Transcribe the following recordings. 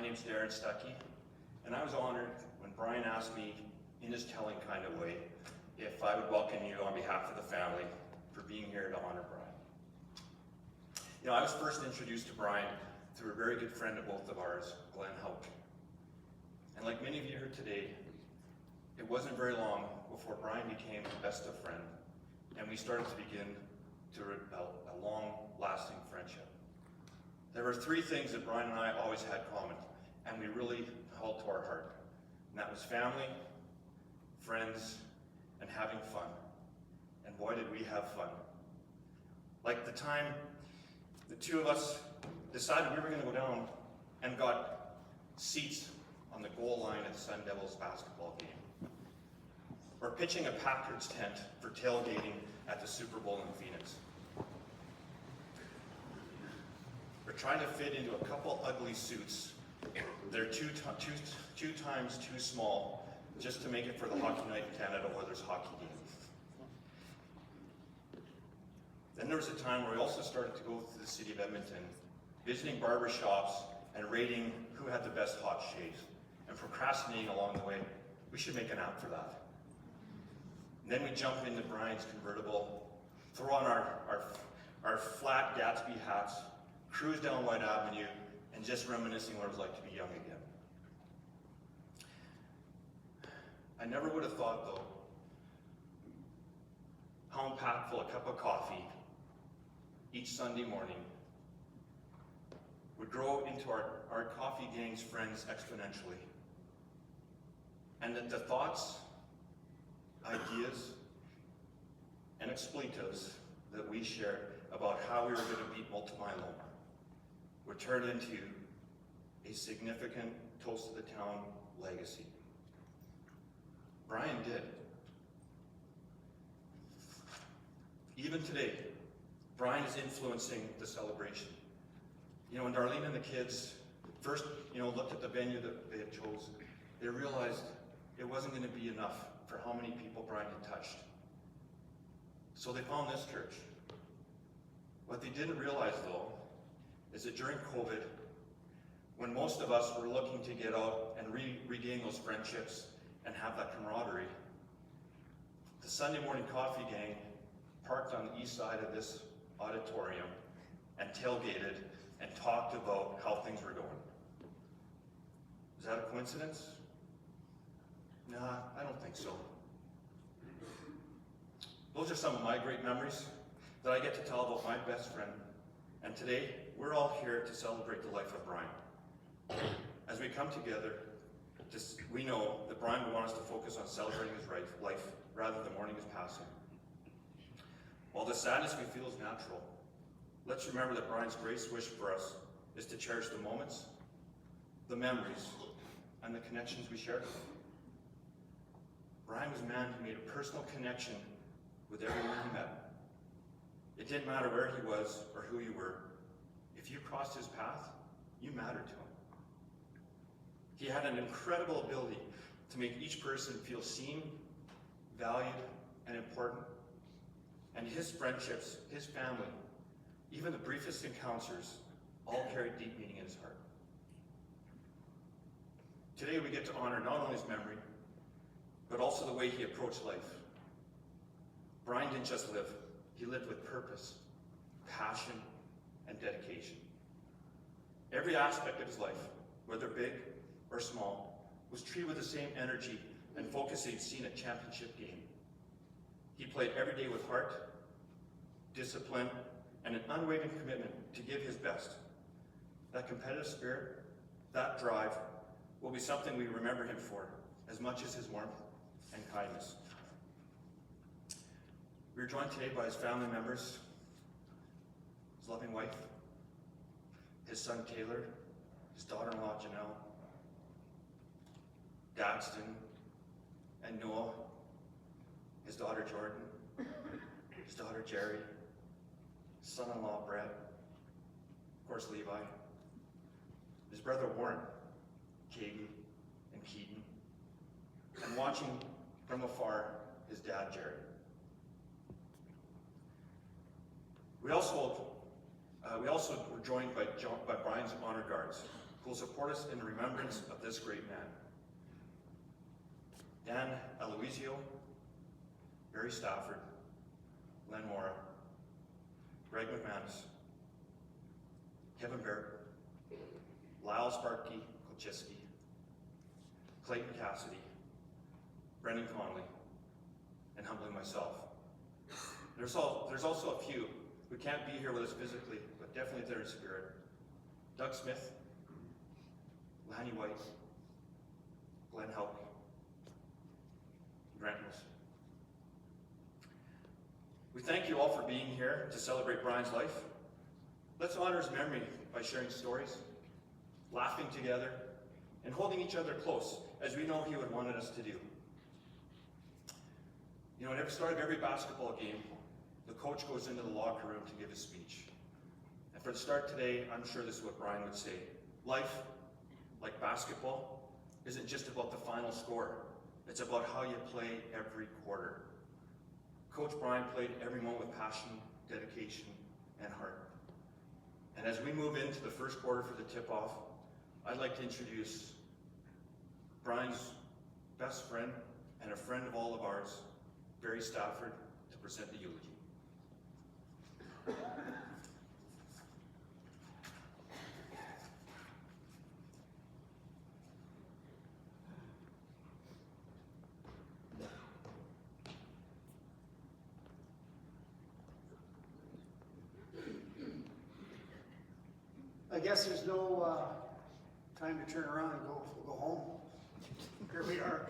My name's Darren Stuckey, and I was honored when Brian asked me, in his telling kind of way, if I would welcome you on behalf of the family for being here to honor Brian. You know, I was first introduced to Brian through a very good friend of both of ours, Glenn Houck. And like many of you here today, it wasn't very long before Brian became the best of friend, and we started to begin to a long-lasting friendship. There were three things that Brian and I always had common, and we really held to our heart. And that was family, friends, and having fun. And boy, did we have fun. Like the time the two of us decided we were going to go down and got seats on the goal line at the Sun Devils basketball game. Or pitching a Packers tent for tailgating at the Super Bowl in Phoenix. We're trying to fit into a couple ugly suits. They're two times too small just to make it for the Hockey Night in Canada Oilers hockey game. Then there was a time where we also started to go to the city of Edmonton, visiting barber shops and rating who had the best hot shaves, and procrastinating along the way. We should make an app for that. And then we jump into Brian's convertible, throw on our flat Gatsby hats, cruise down White Avenue, and just reminiscing what it was like to be young again. I never would have thought, though, how impactful a cup of coffee each Sunday morning would grow into our coffee gang's friends exponentially. And that the thoughts, ideas, and expletives that we shared about how we were going to beat multiple myeloma would turn into a significant toast of the town legacy. Brian did. Even today, Brian is influencing the celebration. You know, when Darlene and the kids first, looked at the venue that they had chosen, they realized it wasn't going to be enough for how many people Brian had touched. So they found this church. What they didn't realize, though, is that during COVID, when most of us were looking to get out and regain those friendships and have that camaraderie, the Sunday morning coffee gang parked on the east side of this auditorium and tailgated and talked about how things were going. Is that a coincidence? Nah, I don't think so. Those are some of my great memories that I get to tell about my best friend. And today, we're all here to celebrate the life of Brian. As we come together, we know that Brian would want us to focus on celebrating his life rather than mourning his passing. While the sadness we feel is natural, let's remember that Brian's greatest wish for us is to cherish the moments, the memories, and the connections we shared with him. Brian was a man who made a personal connection with everyone he met. It didn't matter where he was or who you were. If you crossed his path, you mattered to him. He had an incredible ability to make each person feel seen, valued, and important. And his friendships, his family, even the briefest encounters, all carried deep meaning in his heart. Today we get to honor not only his memory, but also the way he approached life. Brian didn't just live, he lived with purpose, passion, and dedication. Every aspect of his life, whether big or small, was treated with the same energy and focus he'd seen at championship game. He played every day with heart, discipline, and an unwavering commitment to give his best. That competitive spirit, that drive, will be something we remember him for, as much as his warmth and kindness. We are joined today by his family members, his loving wife, his son Taylor, his daughter-in-law Janelle, Daxton and Noah, his daughter Jordan, his daughter Jerry, his son-in-law Brett, of course Levi, his brother Warren, Caden, and Keaton, and watching from afar his dad Jerry. We also were joined by Brian's honor guards, who will support us in remembrance of this great man. Dan Aloisio, Barry Stafford, Len Mora, Greg McManus, Kevin Barrett, Lyle Sparky Kolchiski, Clayton Cassidy, Brendan Conley, and humbly myself. There's also a few who can't be here with us physically, but definitely there in spirit. Doug Smith, Lanny White, Glenn Help, Grant Wilson. We thank you all for being here to celebrate Brian's life. Let's honor his memory by sharing stories, laughing together, and holding each other close, as we know he would have wanted us to do. You know, at the start of every basketball game, the coach goes into the locker room to give his speech. And for the start today, I'm sure this is what Brian would say. Life, like basketball, isn't just about the final score. It's about how you play every quarter. Coach Brian played every moment with passion, dedication, and heart. And as we move into the first quarter for the tip-off, I'd like to introduce Brian's best friend and a friend of all of ours, Barry Stafford, to present the eulogy. I guess there's no time to turn around and go home. Here we are.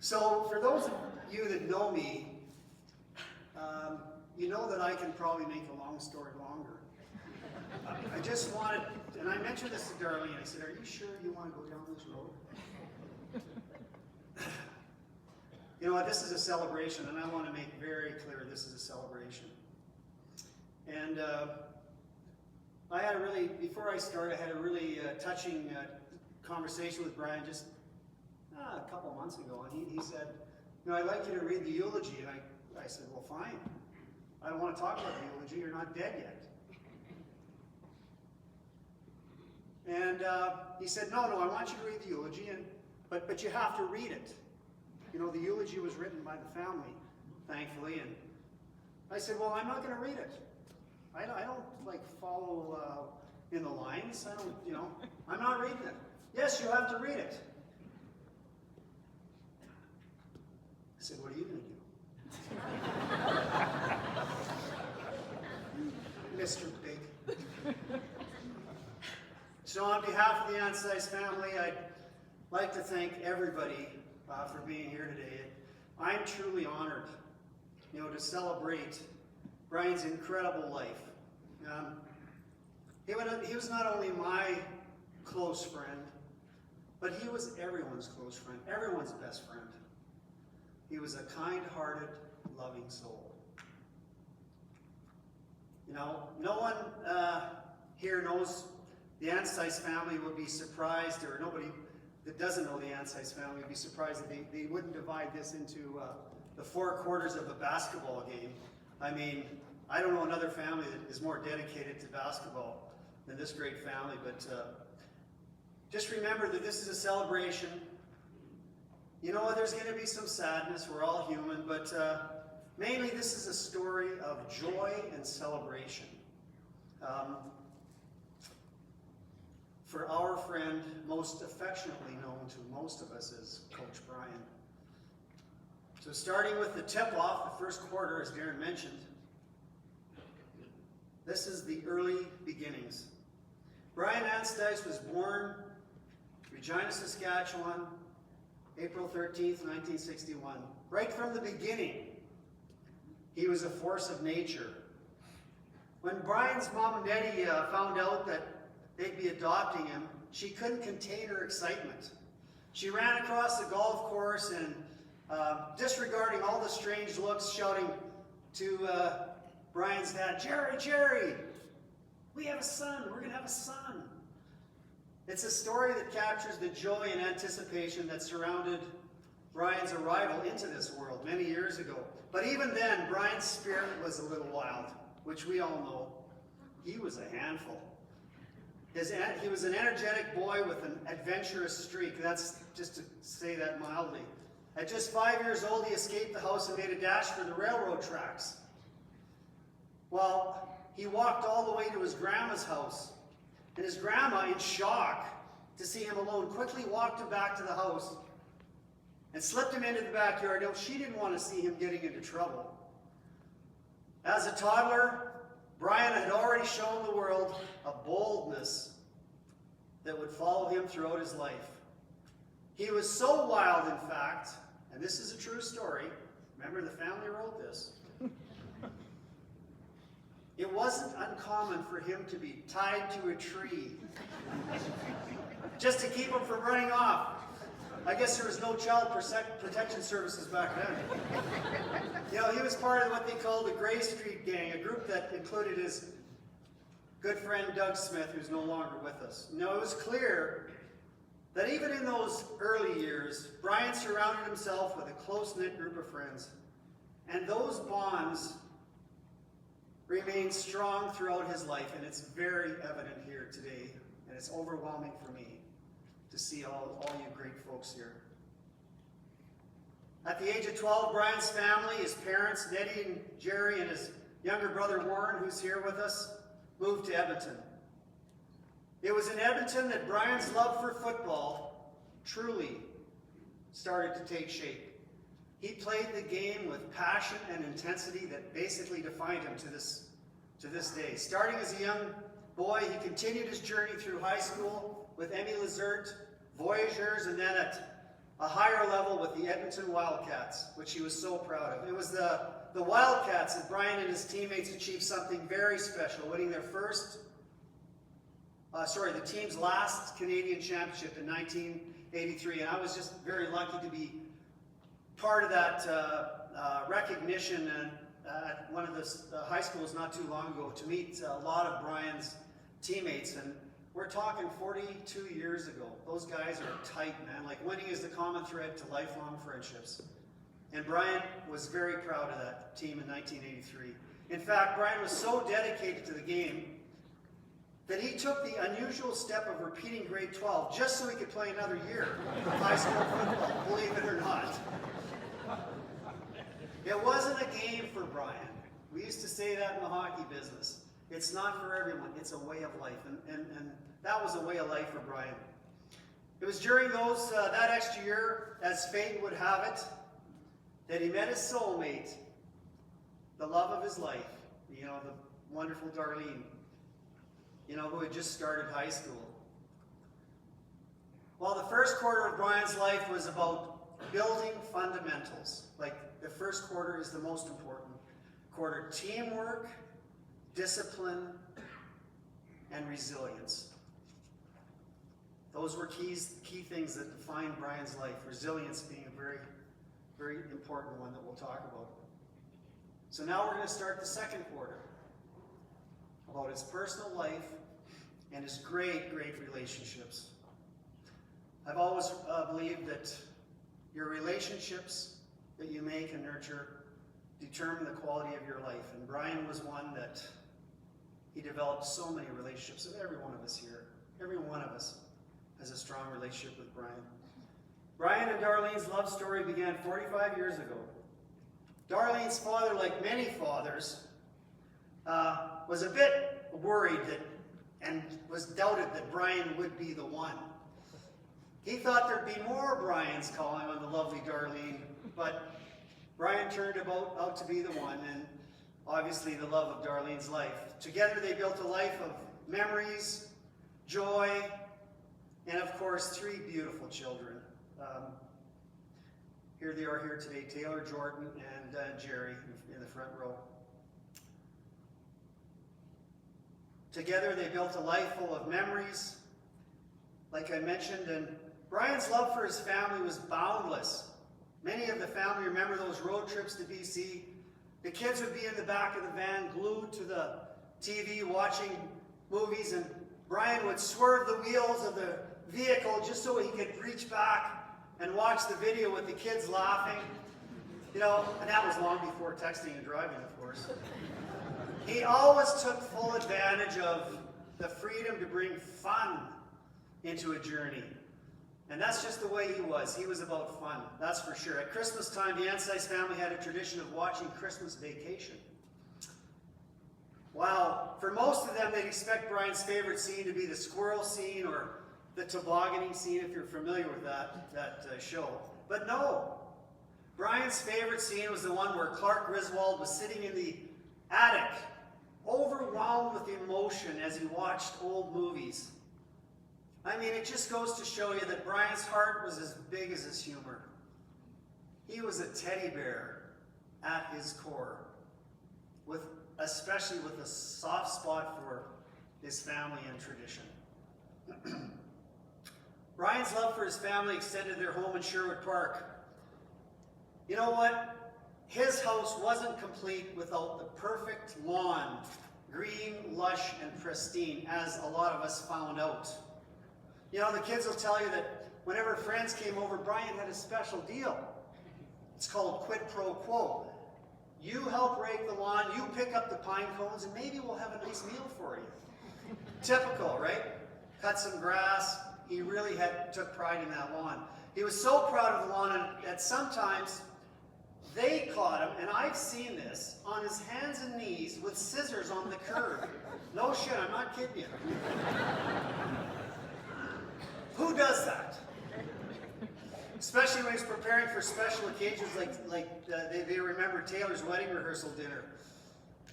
So for those of you that know me, you know that I can probably make a long story longer. I just wanted, and I mentioned this to Darlene, I said, are you sure you want to go down this road? You know what, this is a celebration, and I want to make very clear this is a celebration. And I had a really, before I started, I had a really touching conversation with Brian just a couple months ago, and he said, you know, I'd like you to read the eulogy, and I said, well, fine. I don't want to talk about the eulogy, you're not dead yet. And he said, no, I want you to read the eulogy, but you have to read it. You know, the eulogy was written by the family, thankfully, and I said, well, I'm not going to read it. I don't like follow in the lines. I don't, you know, I'm not reading it. Yes, you have to read it. I said, what are you going to do? Mr. Big. So on behalf of the Anstice family, I'd like to thank everybody for being here today. I'm truly honored, you know, to celebrate Brian's incredible life. He was not only my close friend, but he was everyone's close friend, everyone's best friend. He was a kind-hearted, loving soul. You know, no one here knows the Anstice family would be surprised, or nobody that doesn't know the Anstice family would be surprised that they wouldn't divide this into the four quarters of a basketball game. I mean, I don't know another family that is more dedicated to basketball than this great family, but just remember that this is a celebration. You know, there's going to be some sadness, we're all human, but mainly this is a story of joy and celebration. For our friend, most affectionately known to most of us as Coach Brian. So starting with the tip-off, the first quarter, as Darren mentioned, this is the early beginnings. Brian Anstice was born Regina, Saskatchewan, April 13th, 1961. Right from the beginning, he was a force of nature. When Brian's mom, Nettie, found out that they'd be adopting him, she couldn't contain her excitement. She ran across the golf course and, disregarding all the strange looks, shouting to Brian's dad, Jerry, we have a son, we're going to have a son. It's a story that captures the joy and anticipation that surrounded Brian's arrival into this world many years ago. But even then, Brian's spirit was a little wild, which we all know. He was a handful. He was an energetic boy with an adventurous streak. That's just to say that mildly. At just 5 years old, he escaped the house and made a dash for the railroad tracks. Well, he walked all the way to his grandma's house, and his grandma, in shock to see him alone, quickly walked him back to the house and slipped him into the backyard. No, she didn't want to see him getting into trouble. As a toddler, Brian had already shown the world a boldness that would follow him throughout his life. He was so wild, in fact, and this is a true story. Remember, the family wrote this. It wasn't uncommon for him to be tied to a tree just to keep him from running off. I guess there was no child protection services back then. You know, he was part of what they called the Gray Street Gang, a group that included his good friend Doug Smith, who's no longer with us. Now, it was clear that even in those early years, Brian surrounded himself with a close-knit group of friends, and those bonds remained strong throughout his life, and it's very evident here today, and it's overwhelming for me to see all you great folks here. At the age of 12, Brian's family, his parents, Nettie and Jerry, and his younger brother Warren, who's here with us, moved to Edmonton. It was in Edmonton that Brian's love for football truly started to take shape. He played the game with passion and intensity that basically defined him to this day. Starting as a young boy, he continued his journey through high school with Emmy Lazert, Voyageurs, and then at a higher level with the Edmonton Wildcats, which he was so proud of. It was the Wildcats that Brian and his teammates achieved something very special, winning their the team's last Canadian championship in 1983, and I was just very lucky to be part of that recognition and at one of the high schools not too long ago to meet a lot of Brian's teammates, and we're talking 42 years ago. Those guys are tight, man. Like, winning is the common thread to lifelong friendships. And Brian was very proud of that team in 1983. In fact, Brian was so dedicated to the game that he took the unusual step of repeating grade 12 just so he could play another year of high school football, believe it or not. It wasn't a game for Brian. We used to say that in the hockey business. It's not for everyone. It's a way of life. And that was a way of life for Brian. It was during that extra year, as fate would have it, that he met his soulmate, the love of his life, the wonderful Darlene, who had just started high school. Well, the first quarter of Brian's life was about building fundamentals. Like, the first quarter is the most important quarter. Teamwork, discipline, and resilience. Those were key things that defined Brian's life. Resilience being a very, very important one that we'll talk about. So now we're going to start the second quarter about his personal life and his great, great relationships. I've always believed that your relationships that you make and nurture determine the quality of your life. And Brian was one that he developed so many relationships with. Every one of us here, every one of us has a strong relationship with Brian. Brian and Darlene's love story began 45 years ago. Darlene's father, like many fathers, was a bit worried and was doubted that Brian would be the one. He thought there'd be more Brians calling on the lovely Darlene, but Brian turned out to be the one, and obviously the love of Darlene's life. Together they built a life of memories, joy, and of course 3 beautiful children. Here they are here today, Taylor, Jordan, and Jerry in the front row. Together they built a life full of memories, like I mentioned, and Brian's love for his family was boundless. Many of the family remember those road trips to BC. The kids would be in the back of the van, glued to the TV, watching movies, and Brian would swerve the wheels of the vehicle just so he could reach back and watch the video with the kids laughing. And that was long before texting and driving, of course. He always took full advantage of the freedom to bring fun into a journey. And that's just the way he was. He was about fun, that's for sure. At Christmas time, the Anstice family had a tradition of watching Christmas Vacation. Wow, for most of them, they'd expect Brian's favorite scene to be the squirrel scene or the tobogganing scene, if you're familiar with that show. But no, Brian's favorite scene was the one where Clark Griswold was sitting in the attic, overwhelmed with emotion as he watched old movies. I mean, it just goes to show you that Brian's heart was as big as his humor. He was a teddy bear at his core, especially with a soft spot for his family and tradition. Brian's love for his family extended their home in Sherwood Park. You know what? His house wasn't complete without the perfect lawn, green, lush, and pristine, as a lot of us found out. You know, the kids will tell you that whenever friends came over, Brian had a special deal. It's called quid pro quo. You help rake the lawn, you pick up the pine cones, and maybe we'll have a nice meal for you. Typical, right? Cut some grass. He really took pride in that lawn. He was so proud of the lawn that sometimes they caught him, and I've seen this, on his hands and knees with scissors on the curb. No shit, I'm not kidding you. Who does that? Especially when he's preparing for special occasions like they remember Taylor's wedding rehearsal dinner.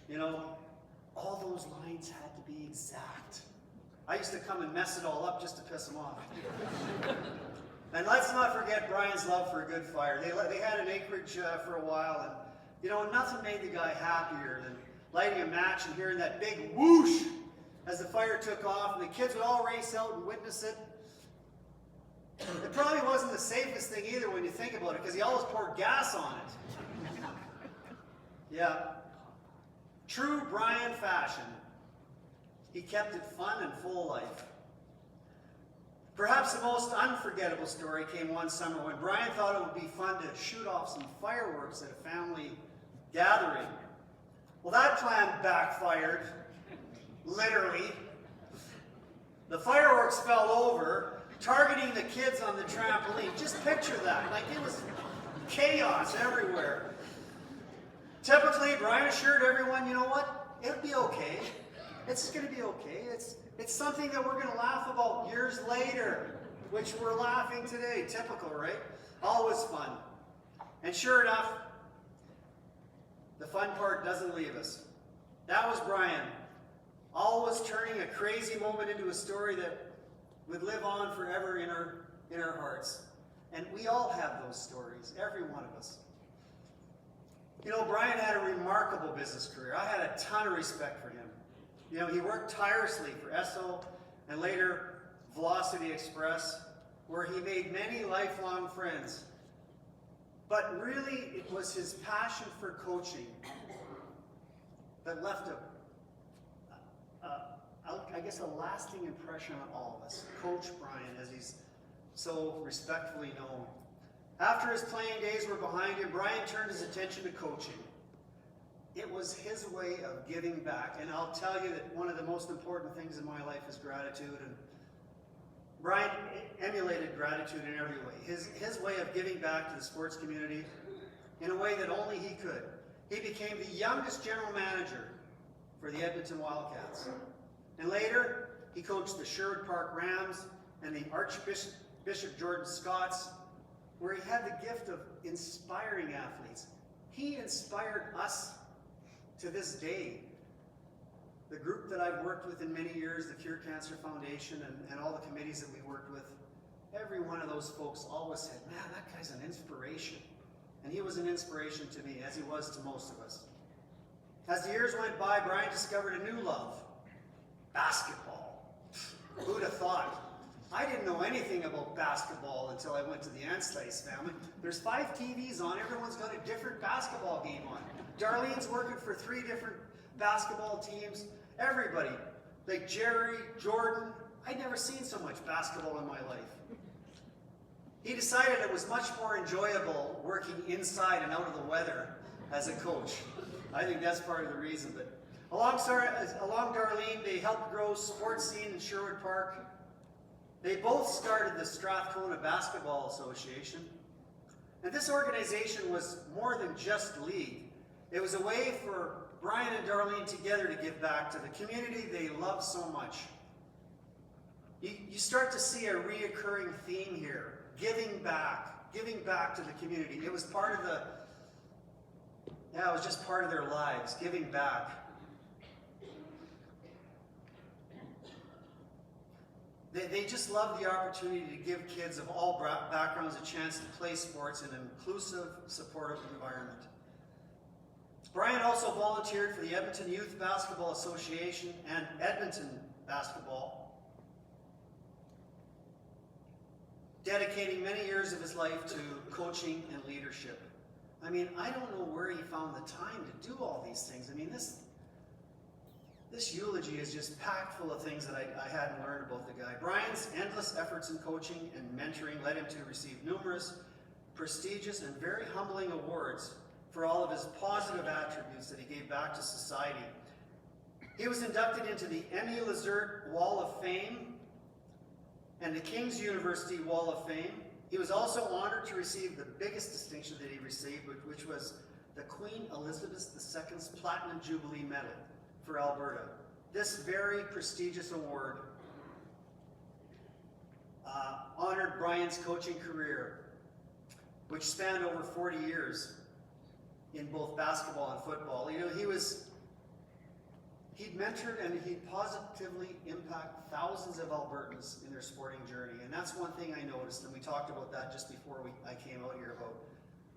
You know, all those lines had to be exact. I used to come and mess it all up just to piss him off. And let's not forget Brian's love for a good fire. They had an acreage for a while, and you know, nothing made the guy happier than lighting a match and hearing that big whoosh as the fire took off, and the kids would all race out and witness it. It probably wasn't the safest thing either when you think about it, because he always poured gas on it. Yeah. True Brian fashion. He kept it fun and full of life. Perhaps the most unforgettable story came one summer when Brian thought it would be fun to shoot off some fireworks at a family gathering. Well, that plan backfired, literally. The fireworks fell over, targeting the kids on the trampoline. Just picture that. Like, it was chaos everywhere. Typically, Brian assured everyone, you know what? It'll be okay. It's going to be okay. It's something that we're going to laugh about years later, which we're laughing today. Typical, right? Always fun. And sure enough, the fun part doesn't leave us. That was Brian, always turning a crazy moment into a story that would live on forever in our hearts. And we all have those stories, every one of us. You know, Brian had a remarkable business career. I had a ton of respect for him. You know, he worked tirelessly for Esso and later Velocity Express, where he made many lifelong friends. But really, it was his passion for coaching that left a lasting impression on all of us. Coach Brian, as he's so respectfully known. After his playing days were behind him, Brian turned his attention to coaching. It was his way of giving back. And I'll tell you that one of the most important things in my life is gratitude. And Brian emulated gratitude in every way. His way of giving back to the sports community in a way that only he could. He became the youngest general manager for the Edmonton Wildcats. And later, he coached the Sherwood Park Rams and the Archbishop Jordan Scots, where he had the gift of inspiring athletes. He inspired us to this day. The group that I've worked with in many years, the Cure Cancer Foundation, and all the committees that we worked with, every one of those folks always said, man, that guy's an inspiration. And he was an inspiration to me, as he was to most of us. As the years went by, Brian discovered a new love: basketball. Who'd have thought? I didn't know anything about basketball until I went to the Anstice family. There's 5 TVs on, everyone's got a different basketball game on. Darlene's working for 3 different basketball teams. Everybody, like Jerry, Jordan, I'd never seen so much basketball in my life. He decided it was much more enjoyable working inside and out of the weather as a coach. I think that's part of the reason. But Along Darlene, they helped grow sports scene in Sherwood Park. They both started the Strathcona Basketball Association. And this organization was more than just league. It was a way for Brian and Darlene together to give back to the community they love so much. You start to see a reoccurring theme here, giving back to the community. It was part of it was just part of their lives, giving back. They just love the opportunity to give kids of all backgrounds a chance to play sports in an inclusive, supportive environment. Brian also volunteered for the Edmonton Youth Basketball Association and Edmonton Basketball, dedicating many years of his life to coaching and leadership. I mean, I don't know where he found the time to do all these things. I mean, this eulogy is just packed full of things that I hadn't learned about the guy. Brian's endless efforts in coaching and mentoring led him to receive numerous prestigious and very humbling awards for all of his positive attributes that he gave back to society. He was inducted into the Emmy Lazert Wall of Fame and the King's University Wall of Fame. He was also honored to receive the biggest distinction that he received, which was the Queen Elizabeth II's Platinum Jubilee Medal for Alberta. This very prestigious award honored Brian's coaching career, which spanned over 40 years in both basketball and football. You know, he'd mentored and he'd positively impacted thousands of Albertans in their sporting journey. And that's one thing I noticed, and we talked about that just before I came out here, about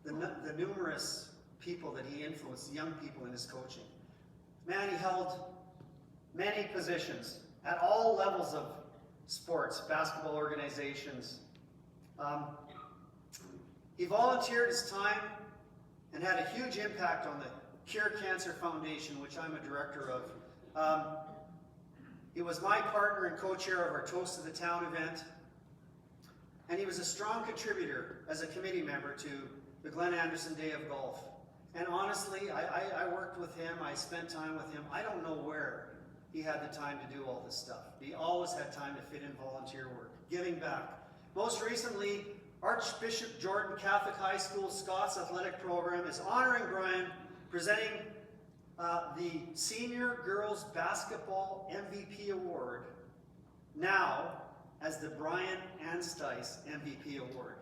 the numerous people that he influenced, young people in his coaching. Man, he held many positions at all levels of sports, basketball organizations. He volunteered his time and had a huge impact on the Cure Cancer Foundation, which I'm a director of. He was my partner and co-chair of our Toast to the Town event. And he was a strong contributor as a committee member to the Glenn Anderson Day of Golf. And honestly, I worked with him, I spent time with him. I don't know where he had the time to do all this stuff. He always had time to fit in volunteer work, giving back. Most recently, Archbishop Jordan Catholic High School Scots Athletic Program is honoring Brian, presenting the Senior Girls Basketball MVP Award, now as the Brian Anstice MVP Award,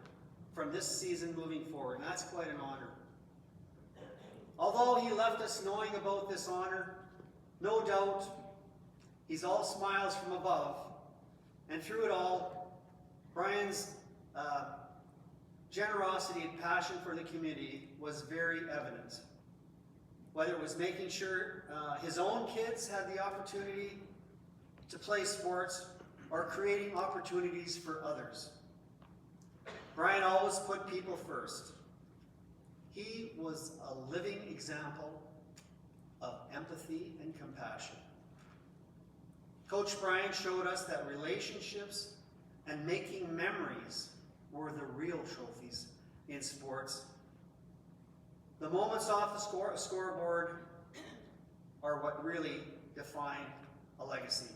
from this season moving forward. And that's quite an honor. Although he left us knowing about this honor, no doubt he's all smiles from above. And through it all, Brian's generosity and passion for the community was very evident. Whether it was making sure his own kids had the opportunity to play sports or creating opportunities for others. Brian always put people first. He was a living example of empathy and compassion. Coach Brian showed us that relationships and making memories were the real trophies in sports. The moments off the scoreboard are what really define a legacy.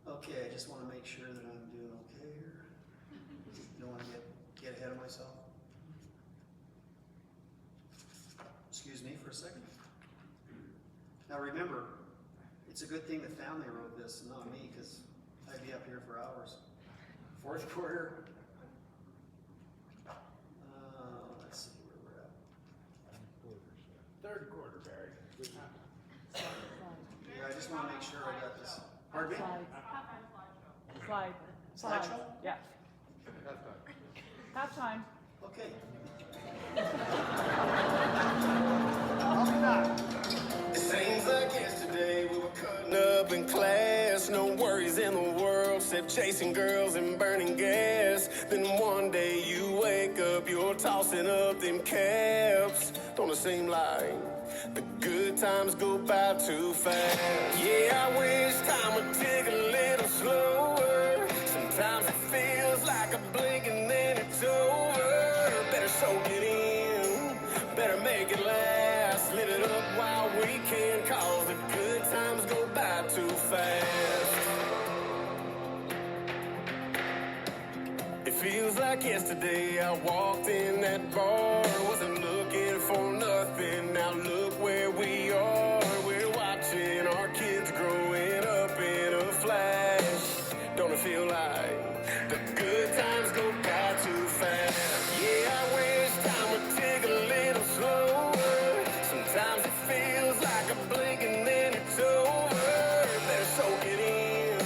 Okay, I just want to make sure that I'm doing okay here. Don't want to get ahead of myself. Excuse me for a second. Now remember, it's a good thing the family wrote this, not me, because I'd be up here for hours. Fourth quarter. Let's see where we're at. Third quarter, Barry. Yeah, I just want to make sure I got this. Pardon me? Slide. Slideshow? Yeah. Halftime. Okay. I'll be back. It seems like yesterday we were cutting up in class. No worries in the world except chasing girls and burning gas. Then one day you wake up, you're tossing up them caps. Don't it seem like the good times go by too fast? Yeah, I wish time would tick a little slower. Sometimes it feels like a blink and then it's over. Better soak it in. yesterday I walked in that bar, wasn't looking for nothing. Now look where we are. We're watching our kids growing up in a flash. Don't it feel like the good times go by too fast? Yeah, I wish time would take a little slower. Sometimes it feels like a blink and then it's over. Better soak it in,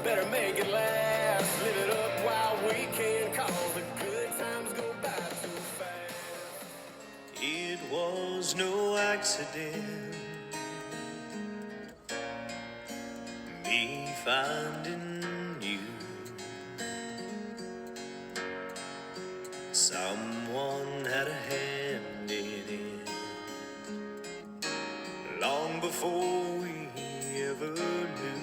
better make it last. Live it up while we can, cause the good times go by too fast. It was no accident, me finding you. Someone had a hand in it long before we ever knew.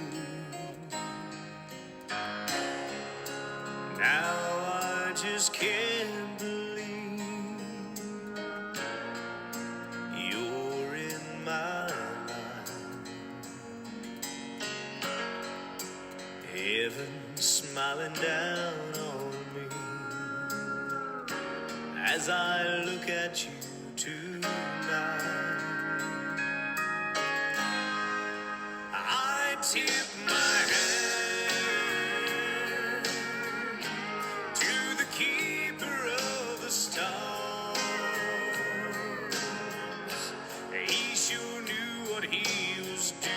Now I just can't believe you're in my life. Heaven smiling down on me as I look at you tonight. I tip my hand to the keeper of the stars. He sure knew what he was doing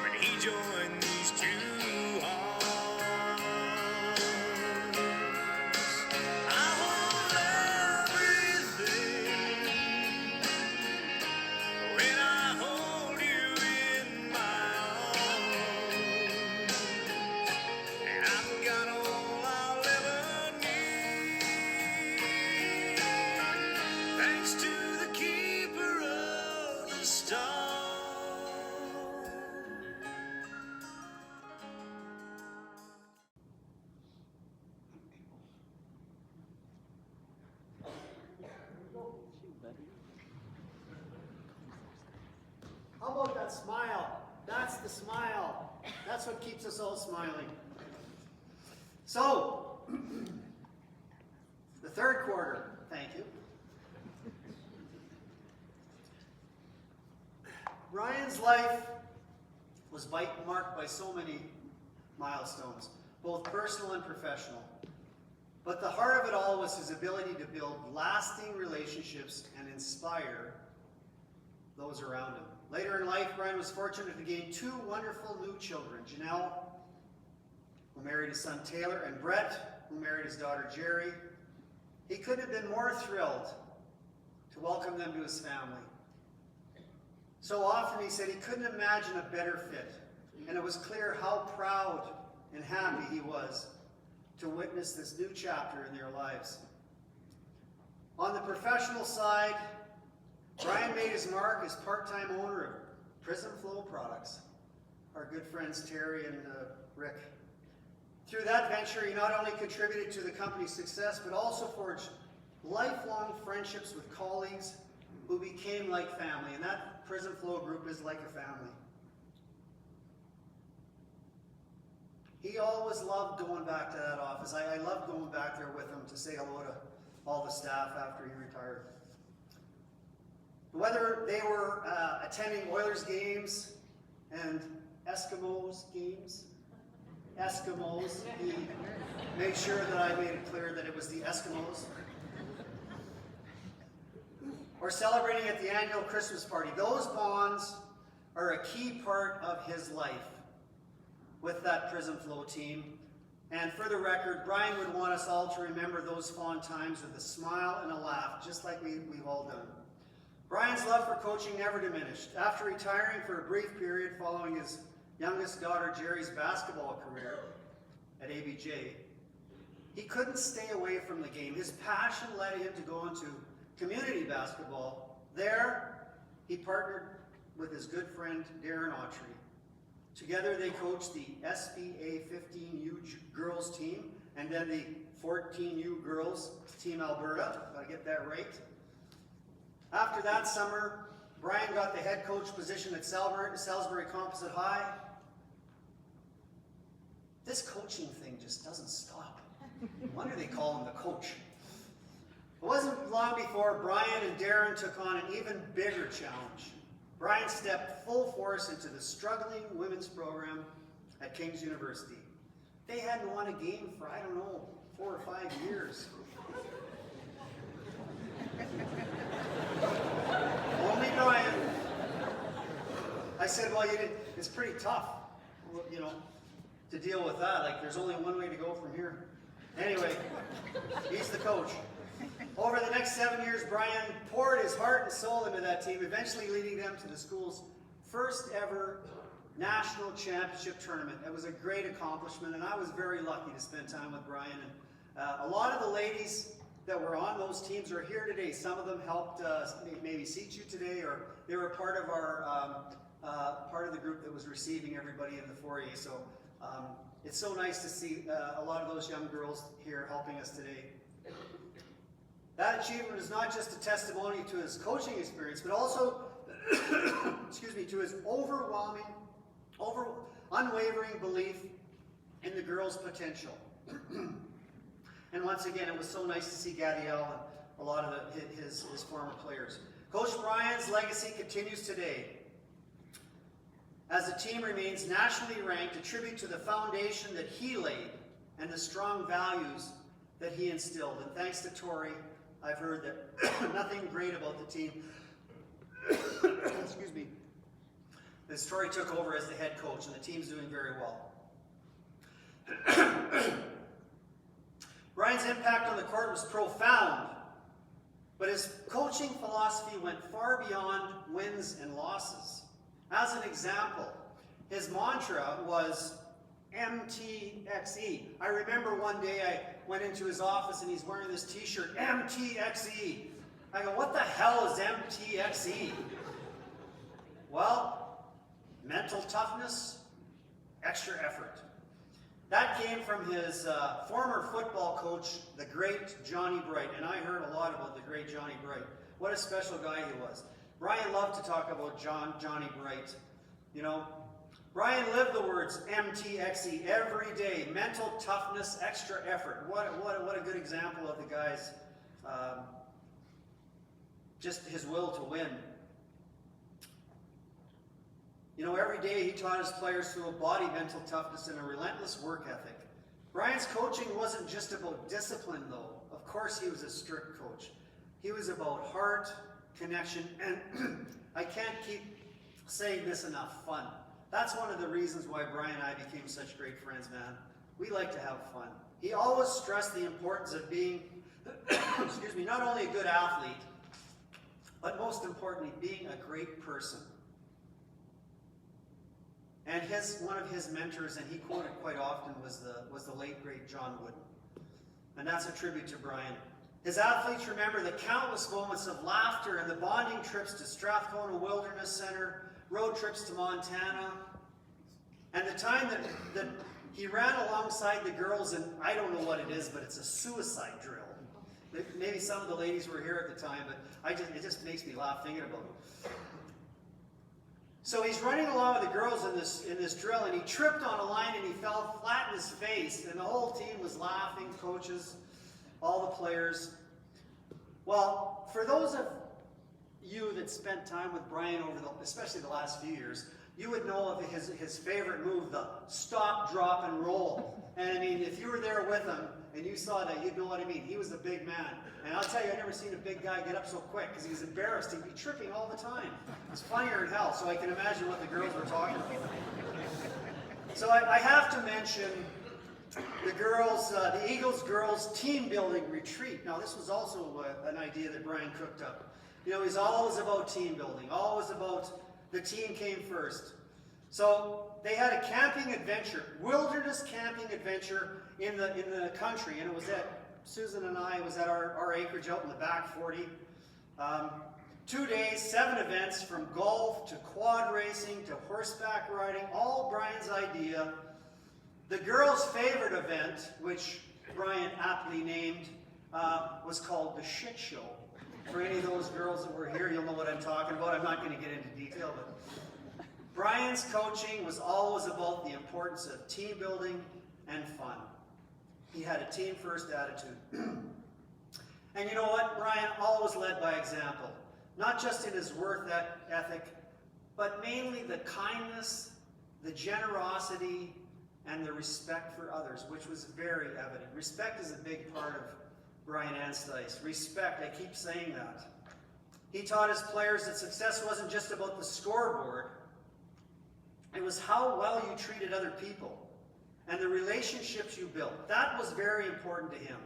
when he joined these two hearts. I want everything when I hold you in my arms, and I've got all I'll ever need, thanks to the keeper of the stars. How about that smile? That's the smile. That's what keeps us all smiling. So, the third quarter, thank you. Ryan's life was marked by so many milestones, both personal and professional. But the heart of it all was his ability to build lasting relationships and inspire those around him. Later in life, Brian was fortunate to gain two wonderful new children, Janelle, who married his son Taylor, and Brett, who married his daughter Jerry. He couldn't have been more thrilled to welcome them to his family. So often he said he couldn't imagine a better fit, and it was clear how proud and happy he was to witness this new chapter in their lives. On the professional side, Brian made his mark as part-time owner of Prism Flow Products, our good friends Terry and Rick. Through that venture, he not only contributed to the company's success, but also forged lifelong friendships with colleagues who became like family, and that Prism Flow group is like a family. He always loved going back to that office. I loved going back there with him to say hello to all the staff after he retired. Whether they were attending Oilers games and Eskimos games, he made sure that I made it clear that it was the Eskimos, or celebrating at the annual Christmas party. Those bonds are a key part of his life with that Prism Flow team. And for the record, Brian would want us all to remember those fond times with a smile and a laugh, just like we've all done. Brian's love for coaching never diminished. After retiring for a brief period following his youngest daughter Jerry's basketball career at ABJ, he couldn't stay away from the game. His passion led him to go into community basketball. There, he partnered with his good friend Darren Autry. Together they coached the SBA 15U girls team and then the 14U girls team Alberta. Gotta get that right. After that summer, Brian got the head coach position at Salisbury Composite High. this coaching thing just doesn't stop. No wonder they call him the coach. It wasn't long before Brian and Darren took on an even bigger challenge. Brian stepped full force into the struggling women's program at King's University. They hadn't won a game for, 4 or 5 years. Only Brian. I said, well, it's pretty tough, to deal with that. Like, there's only one way to go from here. Anyway, he's the coach. Over the next 7 years, Brian poured his heart and soul into that team, eventually leading them to the school's first ever national championship tournament. It was a great accomplishment, and I was very lucky to spend time with Brian. And a lot of the ladies that were on those teams are here today. Some of them helped maybe seat you today, or they were part of our part of the group that was receiving everybody in the foyer. So it's so nice to see a lot of those young girls here helping us today. That achievement is not just a testimony to his coaching experience, but also, to his unwavering belief in the girls' potential. And once again, it was so nice to see Gadiel and a lot of his former players. Coach Brian's legacy continues today, as the team remains nationally ranked, a tribute to the foundation that he laid and the strong values that he instilled. And thanks to Tori, I've heard that nothing great about the team. Excuse me. As Tori took over as the head coach, and the team's doing very well. Brian's impact on the court was profound, but his coaching philosophy went far beyond wins and losses. As an example, his mantra was MTXE. I remember one day I went into his office and he's wearing this t-shirt, MTXE. I go, what the hell is MTXE? Well, mental toughness, extra effort. That came from his former football coach, the great Johnny Bright, and I heard a lot about the great Johnny Bright. What a special guy he was. Brian loved to talk about Johnny Bright. Brian lived the words MTXE every day. Mental toughness, extra effort. What a good example of the guy's, just his will to win. Every day he taught his players to embody mental toughness and a relentless work ethic. Brian's coaching wasn't just about discipline, though. Of course he was a strict coach. He was about heart, connection, and I can't keep saying this enough, fun. That's one of the reasons why Brian and I became such great friends, man. We like to have fun. He always stressed the importance of being, not only a good athlete, but most importantly, being a great person. And one of his mentors, and he quoted quite often, was the late, great John Wooden. And that's a tribute to Brian. His athletes remember the countless moments of laughter and the bonding trips to Strathcona Wilderness Center, road trips to Montana, and the time that he ran alongside the girls, and I don't know what it is, but it's a suicide drill. Maybe some of the ladies were here at the time, but it just makes me laugh thinking about it. So he's running along with the girls in this drill, and he tripped on a line and he fell flat in his face, and the whole team was laughing, coaches, all the players. Well, for those of you that spent time with Brian especially the last few years, you would know of his favorite move, the stop, drop, and roll. And I mean, if you were there with him and you saw that, you'd know what I mean. He was a big man. And I'll tell you, I've never seen a big guy get up so quick because he was embarrassed. He'd be tripping all the time. It's funnier than hell, so I can imagine what the girls were talking about. So I have to mention the Eagles girls team building retreat. Now, this was also an idea that Brian cooked up. He's always about team building, always about the team came first. So they had a camping adventure, wilderness camping adventure in the country, and it was at Susan and I was at our acreage out in the back 40. 2 days, 7 events, from golf to quad racing to horseback riding, all Brian's idea. The girls' favorite event, which Brian aptly named, was called the Shit Show. For any of those girls that were here, you'll know what I'm talking about. I'm not going to get into detail, but Brian's coaching was always about the importance of team building, and fun. He had a team-first attitude. And you know what? Brian always led by example, not just in his work ethic, but mainly the kindness, the generosity, and the respect for others, which was very evident. Respect is a big part of Brian Anstice. Respect, I keep saying that. He taught his players that success wasn't just about the scoreboard. It was how well you treated other people and the relationships you built. That was very important to him.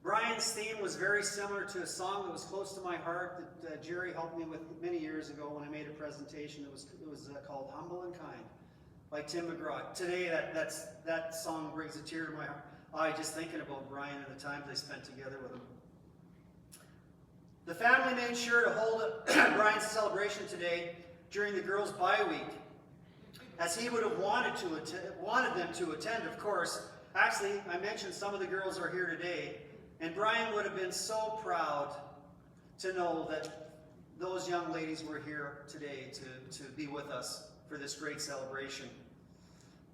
Brian's theme was very similar to a song that was close to my heart that Jerry helped me with many years ago when I made a presentation. It was called Humble and Kind by Tim McGraw. Today, that song brings a tear to my eye just thinking about Brian and the times I spent together with him. The family made sure to hold Brian's celebration today during the girls' bye week, as he would have wanted them to attend, of course. Actually, I mentioned some of the girls are here today, and Brian would have been so proud to know that those young ladies were here today to be with us for this great celebration.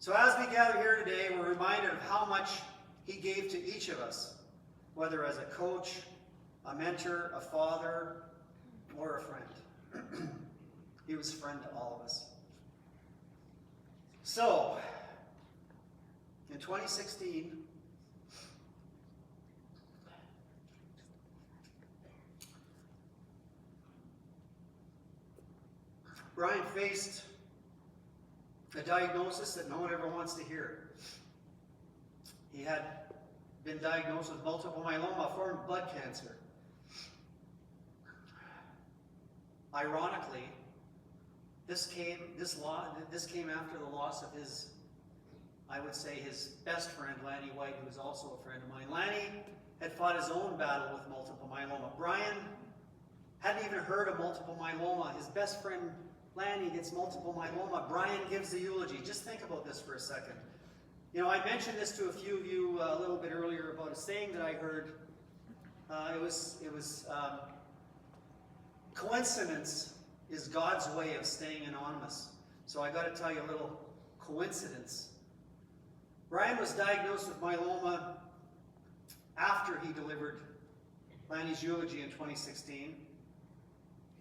So as we gather here today, we're reminded of how much he gave to each of us, whether as a coach, a mentor, a father, or a friend. He was a friend to all of us. So, in 2016, Brian faced a diagnosis that no one ever wants to hear. He had been diagnosed with multiple myeloma, a form of blood cancer. Ironically, this came after the loss of his, I would say, his best friend, Lanny White, who was also a friend of mine. Lanny had fought his own battle with multiple myeloma. Brian hadn't even heard of multiple myeloma. His best friend, Lanny, gets multiple myeloma. Brian gives the eulogy. Just think about this for a second. You know, I mentioned this to a few of you a little bit earlier about a saying that I heard. It was coincidence is God's way of staying anonymous. So I got to tell you a little coincidence. Brian was diagnosed with myeloma after he delivered Lanny's eulogy in 2016.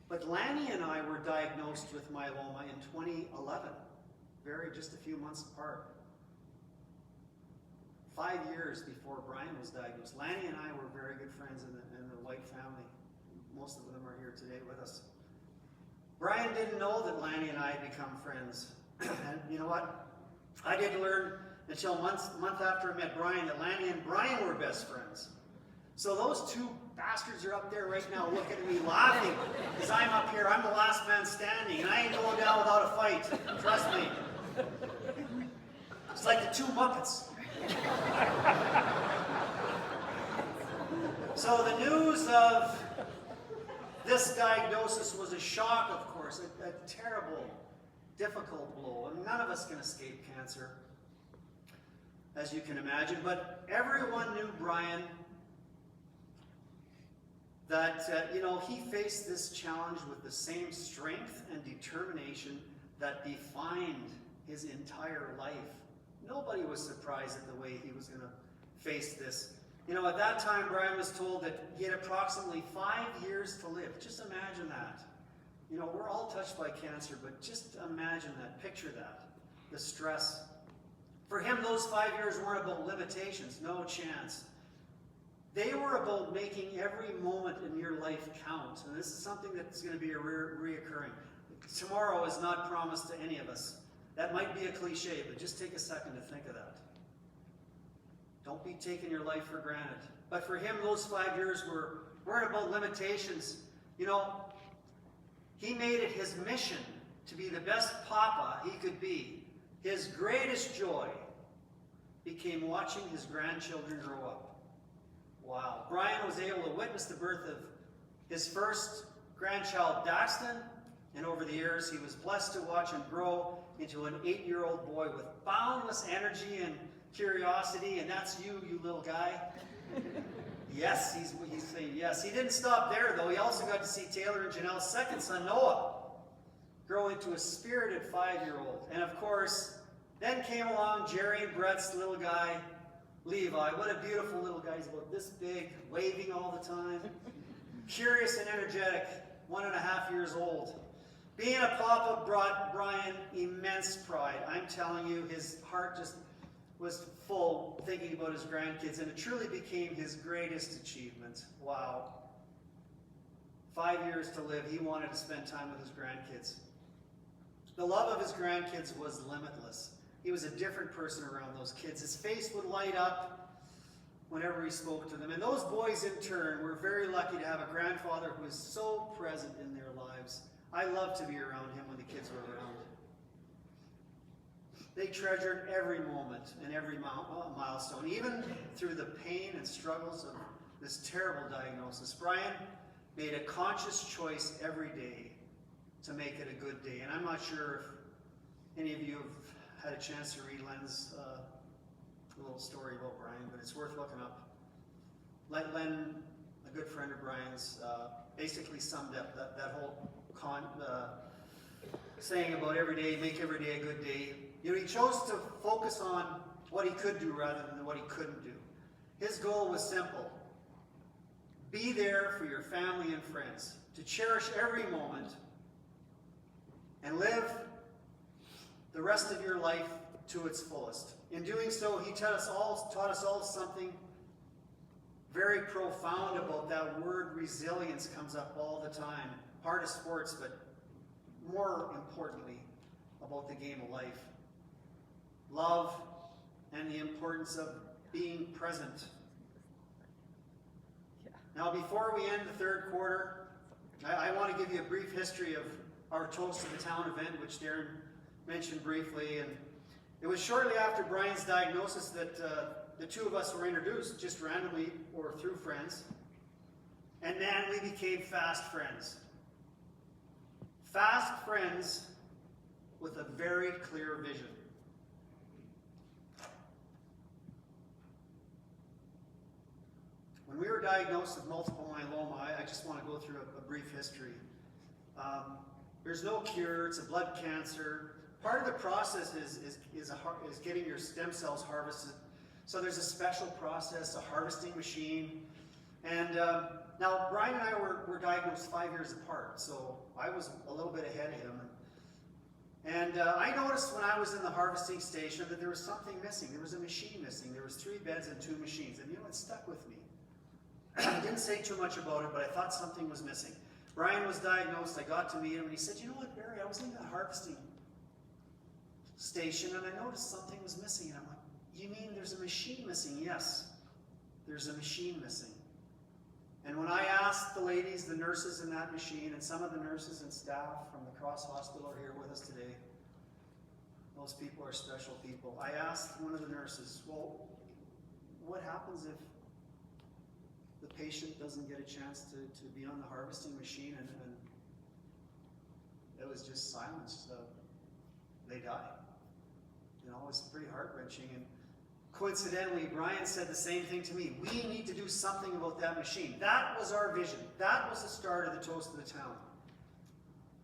But Lanny and I were diagnosed with myeloma in 2011, just a few months apart. 5 years before Brian was diagnosed. Lanny and I were very good friends in the White family. Most of them are here today with us. Brian didn't know that Lanny and I had become friends. And you know what? I didn't learn until a month after I met Brian that Lanny and Brian were best friends. So those two bastards are up there right now looking at me laughing because I'm up here. I'm the last man standing, and I ain't going down without a fight. Trust me. It's like the two Muppets. So the news of this diagnosis was a shock, of course, a terrible, difficult blow. And none of us can escape cancer, as you can imagine. But everyone knew Brian, that he faced this challenge with the same strength and determination that defined his entire life. Nobody was surprised at the way he was going to face this. You know, at that time, Brian was told that he had approximately 5 years to live. Just imagine that. You know, we're all touched by cancer, but just imagine that, picture that, the stress. For him, those 5 years weren't about limitations, no chance. They were about making every moment in your life count. And this is something that's going to be reoccurring. Tomorrow is not promised to any of us. That might be a cliche, but just take a second to think of that. Don't be taking your life for granted. But for him, those 5 years weren't about limitations. You know, he made it his mission to be the best papa he could be. His greatest joy became watching his grandchildren grow up. Wow. Brian was able to witness the birth of his first grandchild, Daxton, and over the years he was blessed to watch him grow into an 8-year-old boy with boundless energy and curiosity. And that's you little guy. Yes, he's saying yes. He didn't stop there, though. He also got to see Taylor and Janelle's second son, Noah, grow into a spirited 5-year-old. And of course, Then came along Jerry and Brett's little guy, Levi. What a beautiful little guy. He's about this big, waving all the time. Curious and energetic, 1.5 years old. Being a papa brought Brian immense pride. I'm telling you, his heart just was full thinking about his grandkids, and it truly became his greatest achievement. Wow. 5 years to live, he wanted to spend time with his grandkids. The love of his grandkids was limitless. He was a different person around those kids. His face would light up whenever he spoke to them. And those boys, in turn, were very lucky to have a grandfather who was so present in their lives. I loved to be around him when the kids were around. They treasured every moment and every milestone, even through the pain and struggles of this terrible diagnosis. Brian made a conscious choice every day to make it a good day. And I'm not sure if any of you have had a chance to read Len's little story about Brian, but it's worth looking up. Len, a good friend of Brian's, basically summed up that whole saying about every day, make every day a good day. You know, he chose to focus on what he could do rather than what he couldn't do. His goal was simple. Be there for your family and friends, to cherish every moment, and live the rest of your life to its fullest. In doing so, he taught us all something very profound about that word. Resilience comes up all the time. Part of sports, but more importantly, about the game of life. Love and the importance of being present. Now, before we end the third quarter, I want to give you a brief history of our Toast of the Town event, which Darren mentioned briefly. And it was shortly after Brian's diagnosis that the two of us were introduced, just randomly or through friends. And man, we became fast friends. Fast friends with a very clear vision. When we were diagnosed with multiple myeloma, I just want to go through a brief history. There's no cure, it's a blood cancer. Part of the process is getting your stem cells harvested. So there's a special process, a harvesting machine. And now Brian and I were diagnosed 5 years apart, so I was a little bit ahead of him. And I noticed when I was in the harvesting station that there was something missing. There was a machine missing. There was 3 beds and 2 machines. And you know, it stuck with me. I didn't say too much about it, but I thought something was missing. Brian was diagnosed. I got to meet him, and he said, you know what, Barry, I was in the harvesting station, and I noticed something was missing. And I'm like, you mean there's a machine missing? Yes, there's a machine missing. And when I asked the ladies, the nurses in that machine, and some of the nurses and staff from the Cross Hospital are here with us today. Those people are special people. I asked one of the nurses, well, what happens if the patient doesn't get a chance to be on the harvesting machine? And it was just silence. They die. You know, it was pretty heart-wrenching. And coincidentally, Brian said the same thing to me. We need to do something about that machine. That was our vision. That was the start of the Toast of the Town.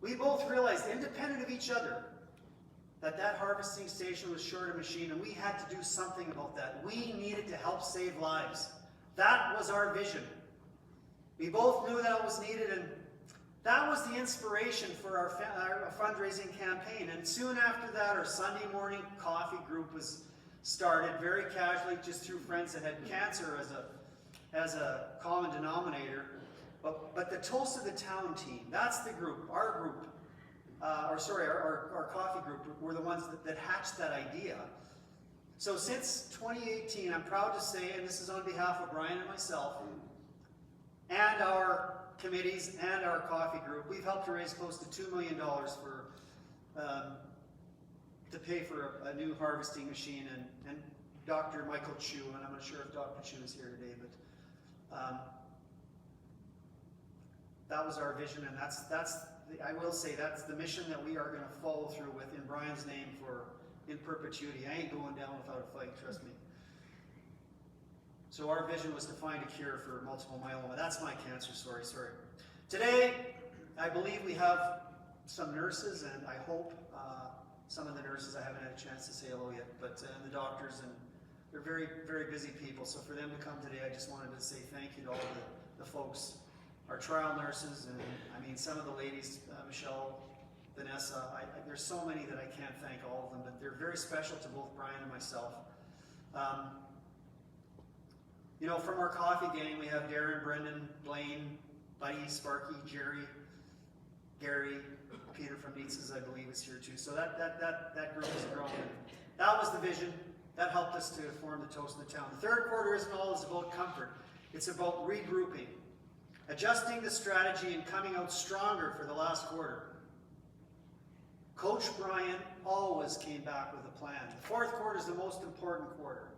We both realized, independent of each other, that harvesting station was short a machine, and we had to do something about that. We needed to help save lives. That was our vision. We both knew that was needed, and that was the inspiration for our fundraising campaign. And soon after that, our Sunday morning coffee group was started very casually, just through friends that had cancer as a common denominator. But the Toast of the Town team, that's the group, our group, our coffee group were the ones that hatched that idea. So since 2018, I'm proud to say, and this is on behalf of Brian and myself, and our committees and our coffee group, we've helped to raise close to $2 million to pay for a new harvesting machine, and Dr. Michael Chu, and I'm not sure if Dr. Chu is here today, but that was our vision, and I will say that's the mission that we are going to follow through with in Brian's name in perpetuity. I ain't going down without a fight, trust me. So our vision was to find a cure for multiple myeloma. That's my cancer story, sorry. Today, I believe we have some nurses, and I hope Some of the nurses I haven't had a chance to say hello yet, but the doctors, and they're very, very busy people. So for them to come today, I just wanted to say thank you to all the folks, our trial nurses, and I mean some of the ladies, Michelle, Vanessa. There's so many that I can't thank all of them, but they're very special to both Brian and myself. You know, from our coffee gang, we have Darren, Brendan, Blaine, Buddy, Sparky, Jerry, Gary, Peter from Nietzsche's, I believe, is here too. So that group has grown. That was the vision. That helped us to form the Toast in the Town. The third quarter isn't always about comfort. It's about regrouping, adjusting the strategy, and coming out stronger for the last quarter. Coach Brian always came back with a plan. The fourth quarter is the most important quarter.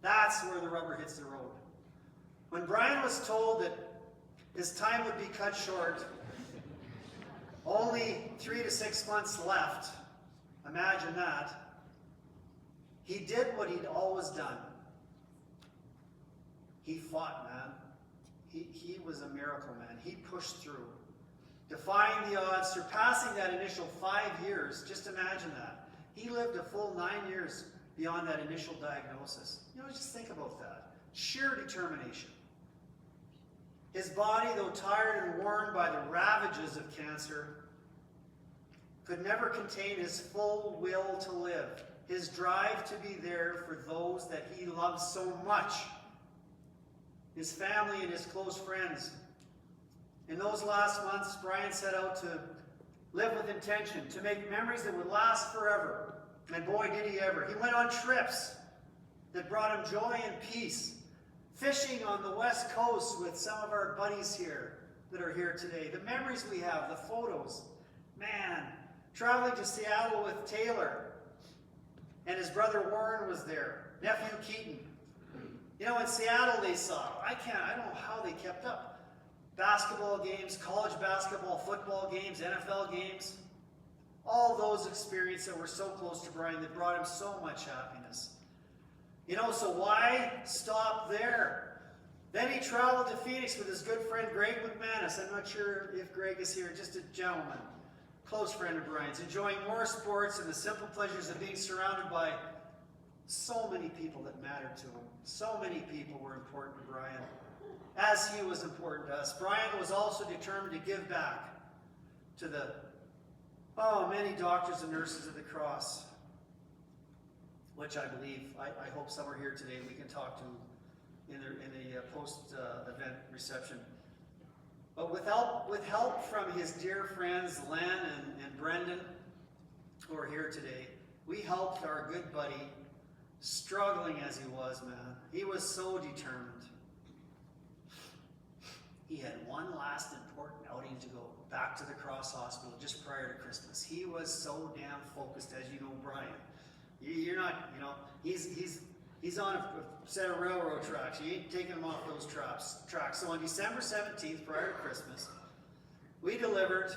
That's where the rubber hits the road. When Brian was told that his time would be cut short, only 3 to 6 months left, imagine that, he did what he'd always done. He fought, man. He was a miracle, man. He pushed through, defying the odds, surpassing that initial 5 years. Just imagine that. He lived a full 9 years beyond that initial diagnosis. You know, just think about that. Sheer determination. His body, though tired and worn by the ravages of cancer, could never contain his full will to live, his drive to be there for those that he loves so much, his family and his close friends. In those last months, Brian set out to live with intention, to make memories that would last forever. And boy, did he ever. He went on trips that brought him joy and peace. Fishing on the West Coast with some of our buddies here that are here today. The memories we have, the photos. Man, traveling to Seattle with Taylor. And his brother Warren was there. Nephew Keaton. You know, in Seattle they saw, I don't know how they kept up. Basketball games, college basketball, football games, NFL games. All those experiences that were so close to Brian that brought him so much happiness. You know, so why stop there? Then he traveled to Phoenix with his good friend Greg McManus. I'm not sure if Greg is here, just a gentleman, close friend of Brian's, enjoying more sports and the simple pleasures of being surrounded by so many people that mattered to him. So many people were important to Brian, as he was important to us. Brian was also determined to give back to the many doctors and nurses of the cross, which I believe, I hope some are here today we can talk to in the post-event reception. But with help from his dear friends Len and Brendan, who are here today, we helped our good buddy, struggling as he was, man. He was so determined. He had one last important outing to go, back to the Cross Hospital just prior to Christmas. He was so damn focused, as you know, Brian. You're not, you know, he's on a set of railroad tracks. You ain't taking him off those tracks. So on December 17th, prior to Christmas, we delivered,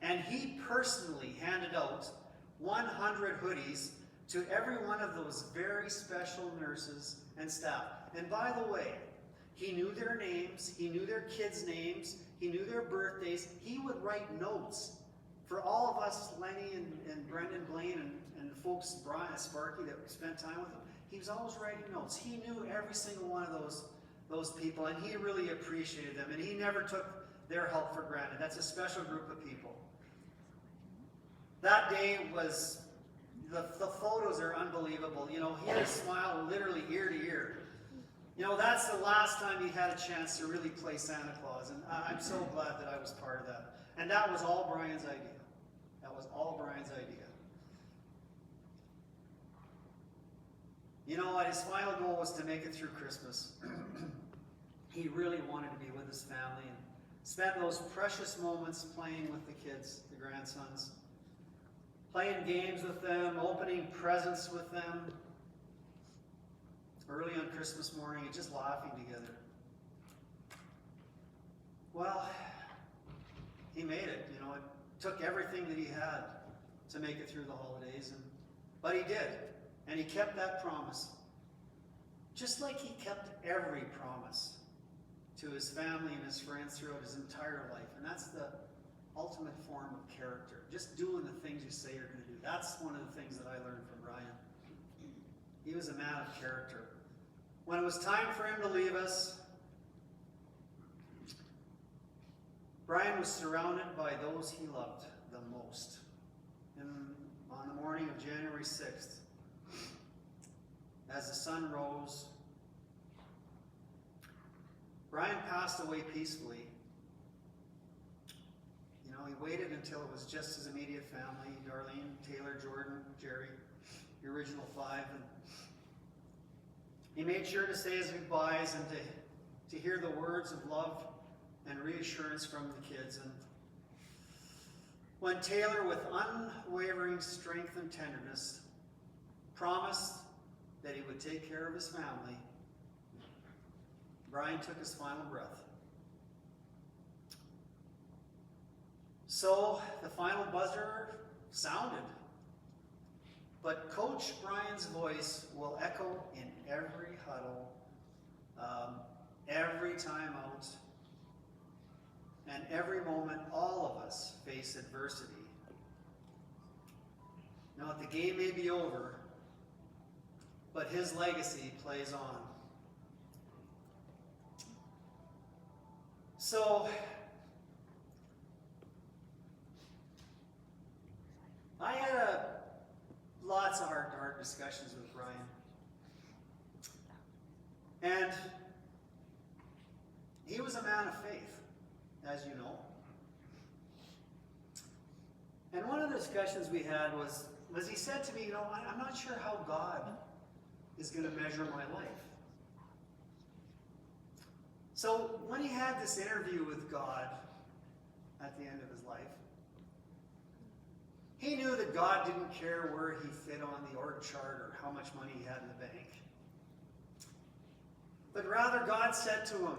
and he personally handed out 100 hoodies to every one of those very special nurses and staff. And by the way, he knew their names, he knew their kids' names, he knew their birthdays. He would write notes for all of us, Lenny and Brendan, Blaine, and folks, Brian, Sparky, that spent time with him. He was always writing notes. He knew every single one of those people, and he really appreciated them, and he never took their help for granted. That's a special group of people. That day was, the photos are unbelievable. You know, he had a smile literally ear to ear. You know, that's the last time he had a chance to really play Santa Claus, and I'm so glad that I was part of that. And that was all Brian's idea. That was all Brian's idea. You know what, his final goal was to make it through Christmas. He really wanted to be with his family and spend those precious moments playing with the kids, the grandsons, playing games with them, opening presents with them, early on Christmas morning, and just laughing together. Well, he made it. You know, it took everything that he had to make it through the holidays, but he did, and he kept that promise. Just like he kept every promise to his family and his friends throughout his entire life. And that's ultimate form of character. Just doing the things you say you're going to do. That's one of the things that I learned from Brian. He was a man of character. When it was time for him to leave us, Brian was surrounded by those he loved the most. And on the morning of January 6th, as the sun rose, Brian passed away peacefully. You know, he waited until it was just his immediate family, Darlene, Taylor, Jordan, Jerry, the original five. And he made sure to say his goodbyes and to hear the words of love and reassurance from the kids. And when Taylor, with unwavering strength and tenderness, promised that he would take care of his family, Brian took his final breath. So the final buzzer sounded, but Coach Brian's voice will echo in every huddle, every timeout, and every moment all of us face adversity. Now, the game may be over, but his legacy plays on. So, I had lots of heart-to-heart discussions with Brian. And he was a man of faith, as you know. And one of the discussions we had was he said to me, you know, I'm not sure how God is going to measure my life. So when he had this interview with God at the end of his life, he knew that God didn't care where he fit on the org chart or how much money he had in the bank. But rather, God said to him,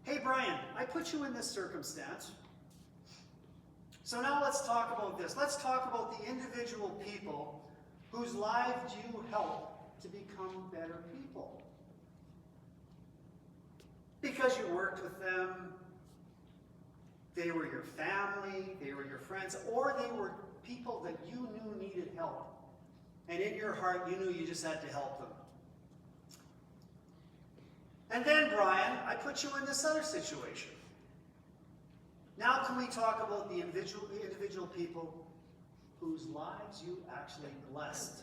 hey, Brian, I put you in this circumstance. So now let's talk about this. Let's talk about the individual people whose lives you help to become better people. Because you worked with them, they were your family, they were your friends, or they were people that you knew needed help. And in your heart, you knew you just had to help them. And then, Brian, I put you in this other situation. Now can we talk about the individual people whose lives you actually blessed?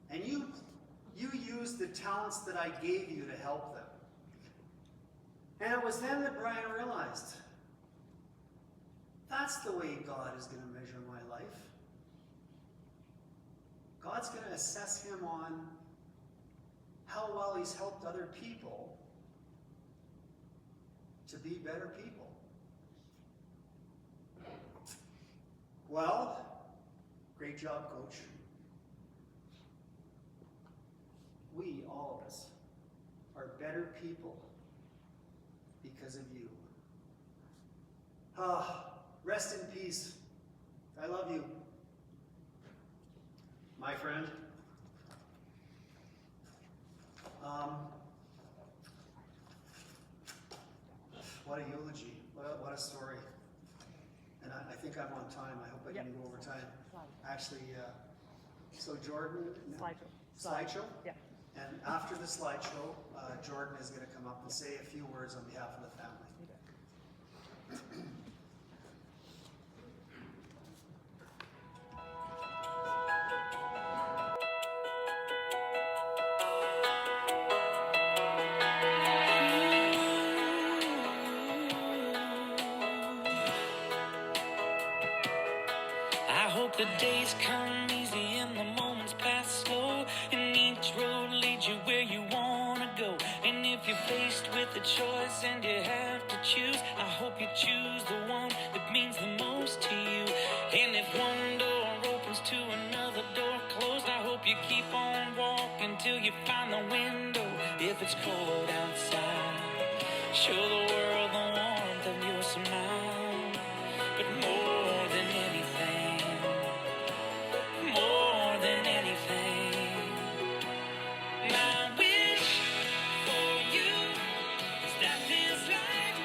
And you used the talents that I gave you to help them. And it was then that Brian realized, that's the way God is going to measure my life. God's going to assess him on how well he's helped other people to be better people. Well, great job, Coach. We, all of us, are better people because of you. Rest in peace. I love you, my friend. What a eulogy. What a story. And I think I'm on time. I hope I didn't go over time. Actually, so Jordan. Slideshow? Yeah. And after the slideshow, Jordan is going to come up and say a few words on behalf of the family. I hope the days come easy and the moments pass slow, and each road leads you where you wanna go. And if you're faced with a choice and you have to choose, I hope you choose the one that means the most to you. And if one door opens to another door closed, I hope you keep on walking till you find the window. If it's cold outside, show the world the warmth of your smile. But more than anything, my wish for you is that this life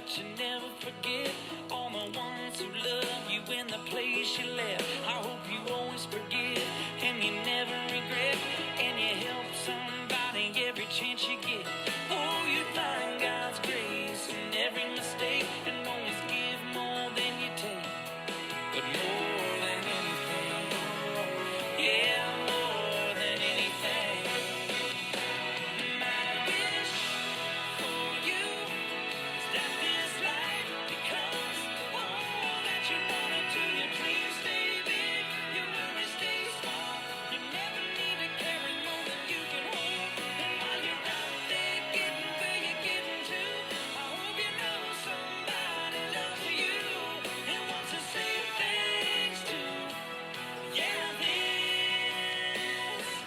that you never forget. All the ones who love you in the place you left. I hope you always forgive and you never regret. And you help somebody every chance you get. Oh, you find God's grace in every mistake and always give more than you take. But more than anything, yeah, more than anything, my wish for you is that this life becomes all that you wanted to. Your dreams stay big, your worries stay small. You never need to carry more than you can hold. And while you're out there getting where you're getting to, I hope you know somebody loves you and wants to say thanks to. Yeah, this is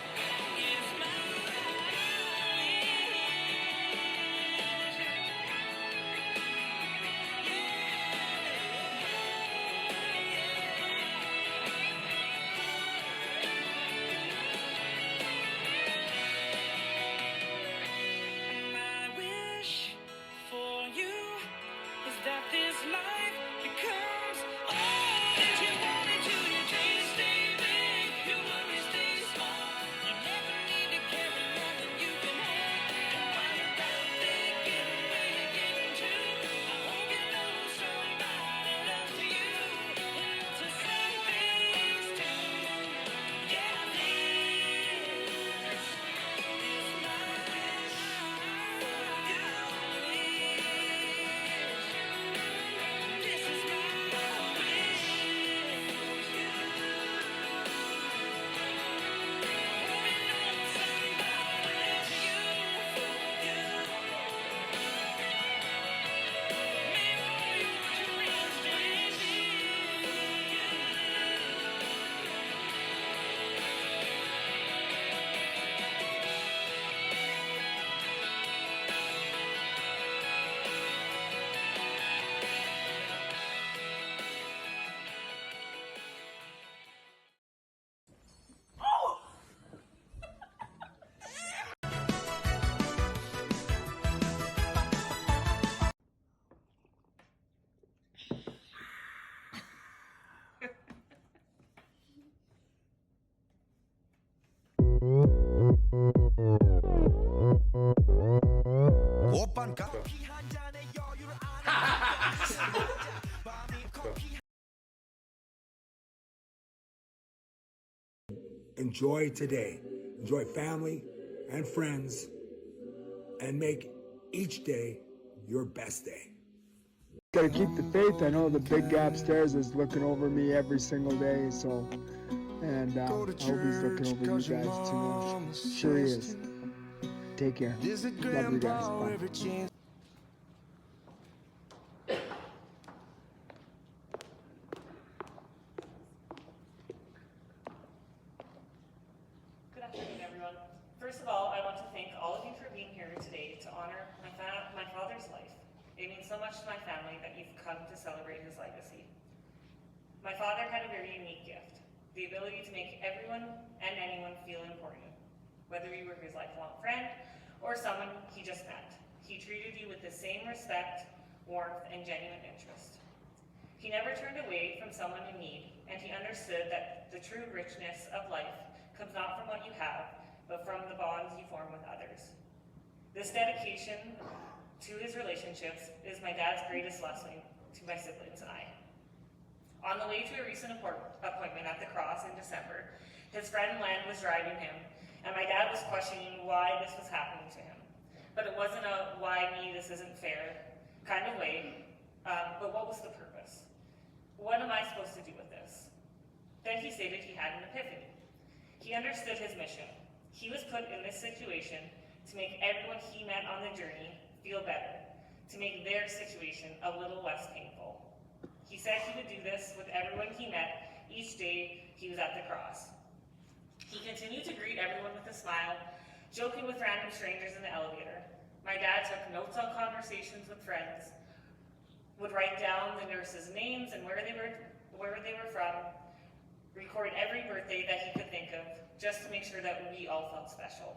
my wish for you is that this life becomes all that you wanted to. Your dreams stay big, your worries stay small. You never need to carry more than you can hold. And while you're out there getting where you're getting to, I hope you know somebody loves you and wants to say thanks to. Yeah, this is my wish for you. This is my wish for you. Hoping on somebody loves you for you. May all your dreams stay big. Enjoy today. Enjoy family and friends, and make each day your best day. Gotta keep the faith. I know the big guy upstairs is looking over me every single day, so, and I hope he's looking over you guys too. Sure he is. Take care. Love you guys. Bye. Good afternoon, everyone. First of all, I want to thank all of you for being here today to honor my father's life. It means so much to my family that you've come to celebrate his legacy. My father had a very unique gift, the ability to make everyone and anyone feel important, whether you were his lifelong friend or someone he just met. He treated you with the same respect, warmth, and genuine interest. He never turned away from someone in need, and he understood that the true richness of life comes not from what you have, but from the bonds you form with others. This dedication to his relationships is my dad's greatest blessing to my siblings and I. On the way to a recent appointment at the Cross in December, his friend Len was driving him, and my dad was questioning why this was happening to him. But it wasn't a why me, this isn't fair kind of way, but what was the purpose? What am I supposed to do with this? Then he stated he had an epiphany. He understood his mission. He was put in this situation to make everyone he met on the journey feel better, to make their situation a little less painful. He said he would do this with everyone he met each day he was at the Cross. He continued to greet everyone with a smile, joking with random strangers in the elevator. My dad took notes on conversations with friends, would write down the nurses' names and where they were from, record every birthday that he could think of, just to make sure that we all felt special.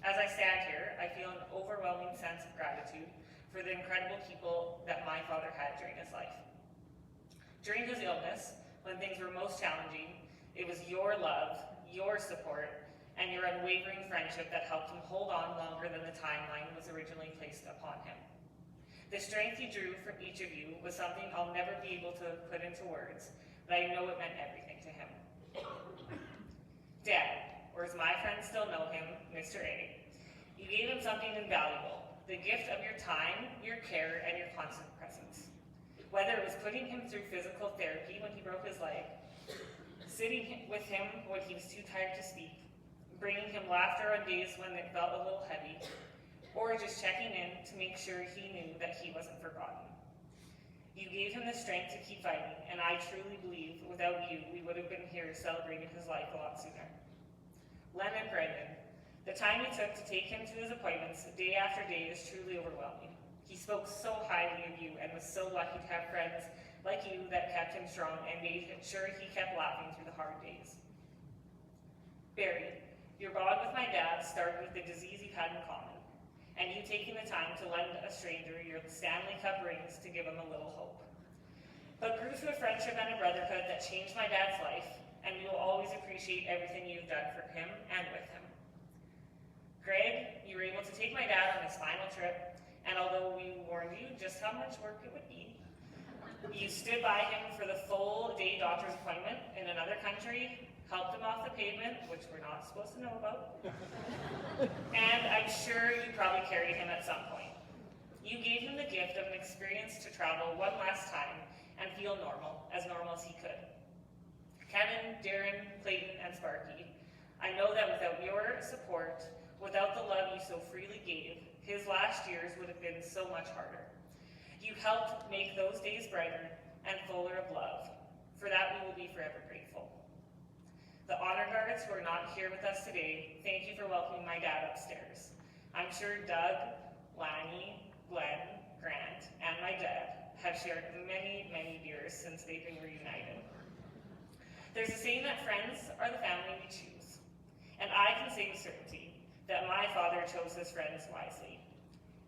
As I stand here, I feel an overwhelming sense of gratitude for the incredible people that my father had during his life. During his illness, when things were most challenging, it was your love, your support, and your unwavering friendship that helped him hold on longer than the timeline was originally placed upon him. The strength you drew from each of you was something I'll never be able to put into words, but I know it meant everything to him. Dad, or as my friends still know him, Mr. A, you gave him something invaluable, the gift of your time, your care, and your constant presence. Whether it was putting him through physical therapy when he broke his leg, sitting with him when he was too tired to speak, bringing him laughter on days when it felt a little heavy, or just checking in to make sure he knew that he wasn't forgotten. You gave him the strength to keep fighting, and I truly believe without you, we would have been here celebrating his life a lot sooner. Len and Brendan, the time you took to take him to his appointments day after day is truly overwhelming. He spoke so highly of you and was so lucky to have friends like you that kept him strong and made sure he kept laughing through the hard days. Barry, your bond with my dad started with the disease you had in common, and you taking the time to lend a stranger your Stanley Cup rings to give him a little hope. But grew to a friendship and a brotherhood that changed my dad's life, and we will always appreciate everything you've done for him and with him. Greg, you were able to take my dad on his final trip, and although we warned you just how much work it would be, you stood by him for the full day doctor's appointment in another country, helped him off the pavement, which we're not supposed to know about, and I'm sure you probably carried him at some point. You gave him the gift of an experience to travel one last time and feel normal as he could. Kevin, Darren, Clayton, and Sparky, I know that without your support, without the love you so freely gave, his last years would have been so much harder. You helped make those days brighter and fuller of love. For that, we will be forever grateful. The honor guards who are not here with us today, thank you for welcoming my dad upstairs. I'm sure Doug, Lanny, Glenn, Grant, and my dad have shared many, many years since they've been reunited. There's a saying that friends are the family we choose, and I can say with certainty that my father chose his friends wisely.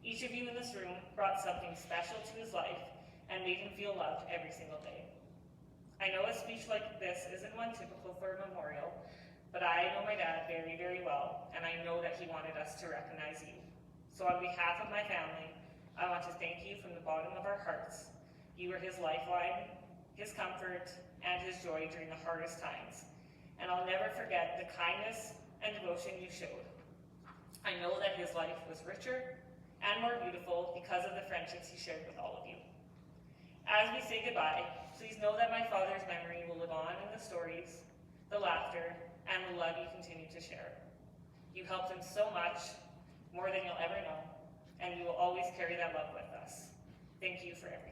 Each of you in this room brought something special to his life and made him feel loved every single day. I know a speech like this isn't one typical for a memorial, but I know my dad very, very well, and I know that he wanted us to recognize you. So on behalf of my family, I want to thank you from the bottom of our hearts. You were his lifeline, his comfort, and his joy during the hardest times. And I'll never forget the kindness and devotion you showed. I know that his life was richer and more beautiful because of the friendships he shared with all of you. As we say goodbye, please know that my father's memory will live on in the stories, the laughter, and the love you continue to share. You helped him so much, more than you'll ever know, and you will always carry that love with us. Thank you for everything.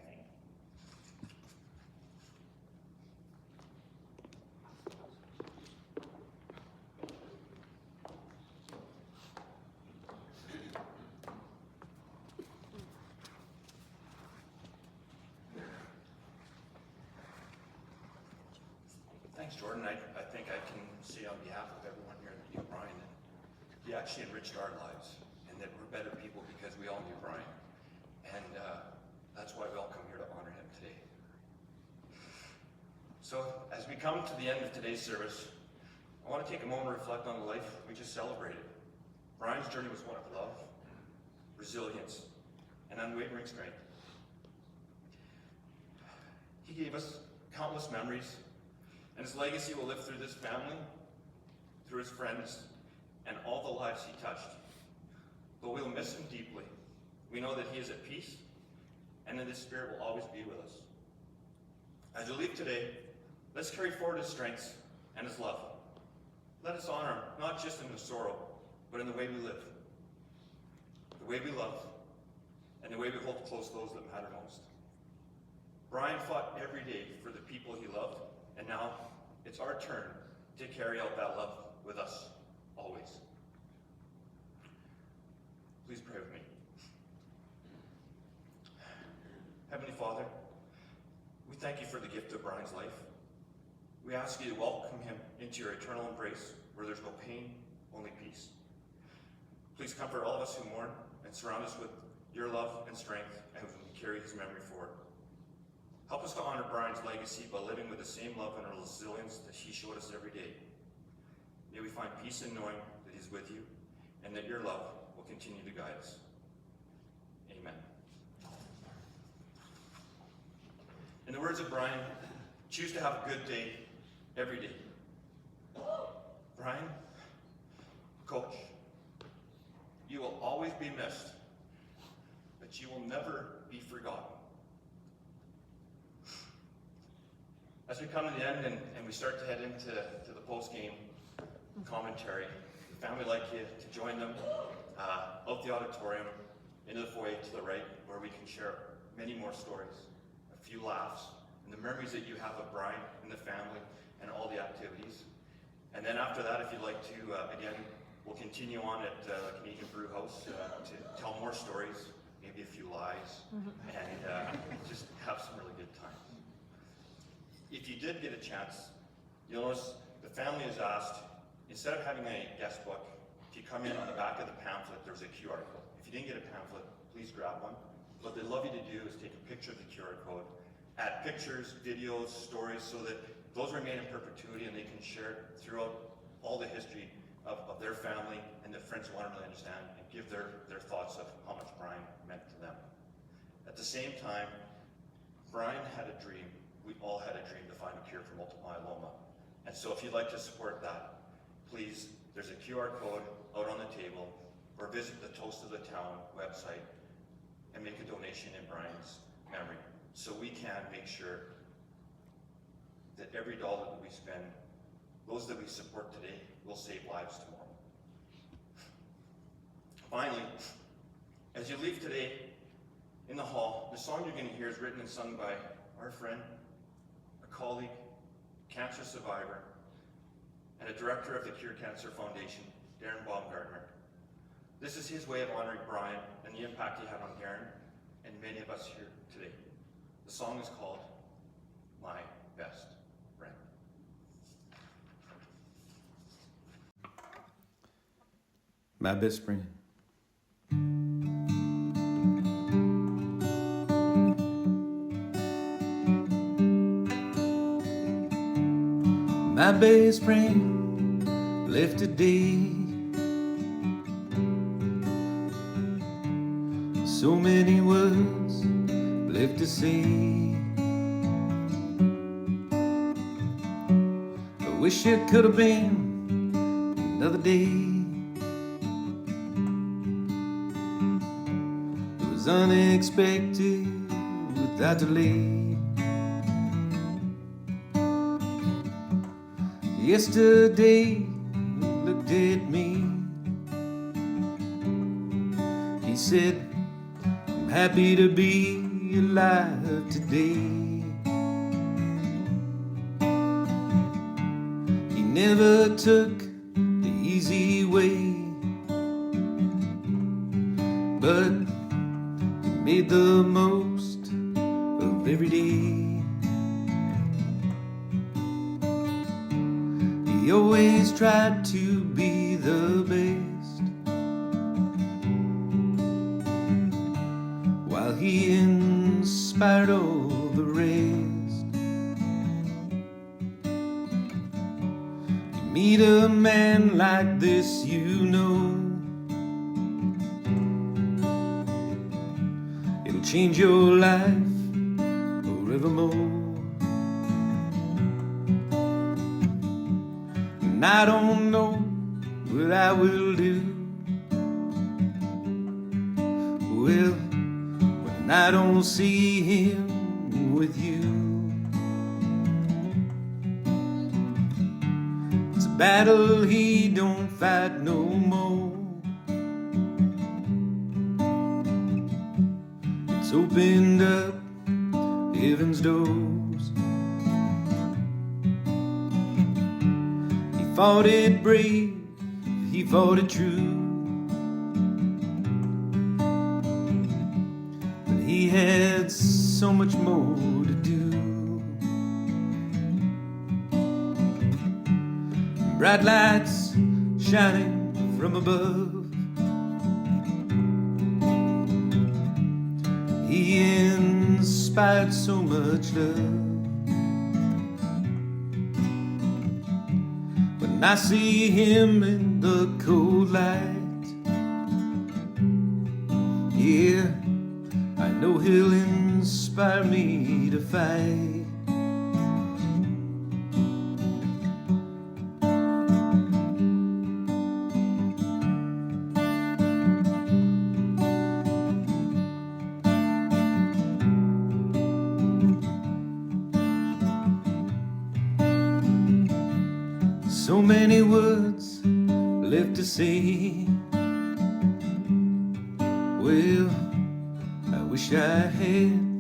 Thanks, Jordan. I think I can say on behalf of everyone here that knew Brian, that he actually enriched our lives, and that we're better people because we all knew Brian. And that's why we all come here to honor him today. So as we come to the end of today's service, I want to take a moment to reflect on the life we just celebrated. Brian's journey was one of love, resilience, and unwavering strength. He gave us countless memories, and his legacy will live through this family, through his friends, and all the lives he touched. Though we'll miss him deeply, we know that he is at peace, and that his spirit will always be with us. As we leave today, let's carry forward his strengths and his love. Let us honor him, not just in the sorrow, but in the way we live, the way we love, and the way we hold close those that matter most. Brian fought every day for the people he loved, and now it's our turn to carry out that love with us, always. Please pray with me. Heavenly Father, we thank you for the gift of Brian's life. We ask you to welcome him into your eternal embrace, where there's no pain, only peace. Please comfort all of us who mourn and surround us with your love and strength as we carry his memory forward. Help us to honor Brian's legacy by living with the same love and resilience that he showed us every day. May we find peace in knowing that he's with you and that your love will continue to guide us. Amen. In the words of Brian, choose to have a good day every day. Brian, Coach, you will always be missed, but you will never be forgotten. As we come to the end and we start to head into the post-game commentary, the family would like you to join them out the auditorium, into the foyer to the right, where we can share many more stories, a few laughs, and the memories that you have of Brian and the family and all the activities. And then after that, if you'd like to, again, we'll continue on at the Canadian Brew House to tell more stories, maybe a few lies, and just have some really good times. If you did get a chance, you'll notice the family has asked, instead of having a guest book, if you come in on the back of the pamphlet, there's a QR code. If you didn't get a pamphlet, please grab one. What they'd love you to do is take a picture of the QR code, add pictures, videos, stories, so that those remain in perpetuity and they can share it throughout all the history of their family and their friends who want to really understand and give their thoughts of how much Brian meant to them. At the same time, Brian had a dream. We all had a dream to find a cure for multiple myeloma. And so if you'd like to support that, please, there's a QR code out on the table, or visit the Toast of the Town website and make a donation in Brian's memory, so we can make sure that every dollar that we spend, those that we support today, will save lives tomorrow. Finally, as you leave today in the hall, the song you're going to hear is written and sung by our friend, a colleague, cancer survivor, and a director of the Cure Cancer Foundation, Darren Baumgartner. This is his way of honoring Brian and the impact he had on Darren and many of us here today. The song is called My Best Friend. My best friend. My best friend left today. So many words left to say. I wish it could have been another day. It was unexpected without delay. Yesterday he looked at me. He said, I'm happy to be alive today. He never took the easy way, but he made the most of every day. He always tried to be the best, while he inspired all the rest. You meet a man like this, you know, it'll change your life forevermore. And I don't know what I will do, well, when I don't see him with you. It's a battle he don't fight no more. It's opened up heaven's doors. He fought it brave, he fought it true, but he had so much more to do. Bright lights shining from above, inspired so much love. When I see him in the cold light, yeah, I know he'll inspire me to fight. So many words left to say. Well, I wish I had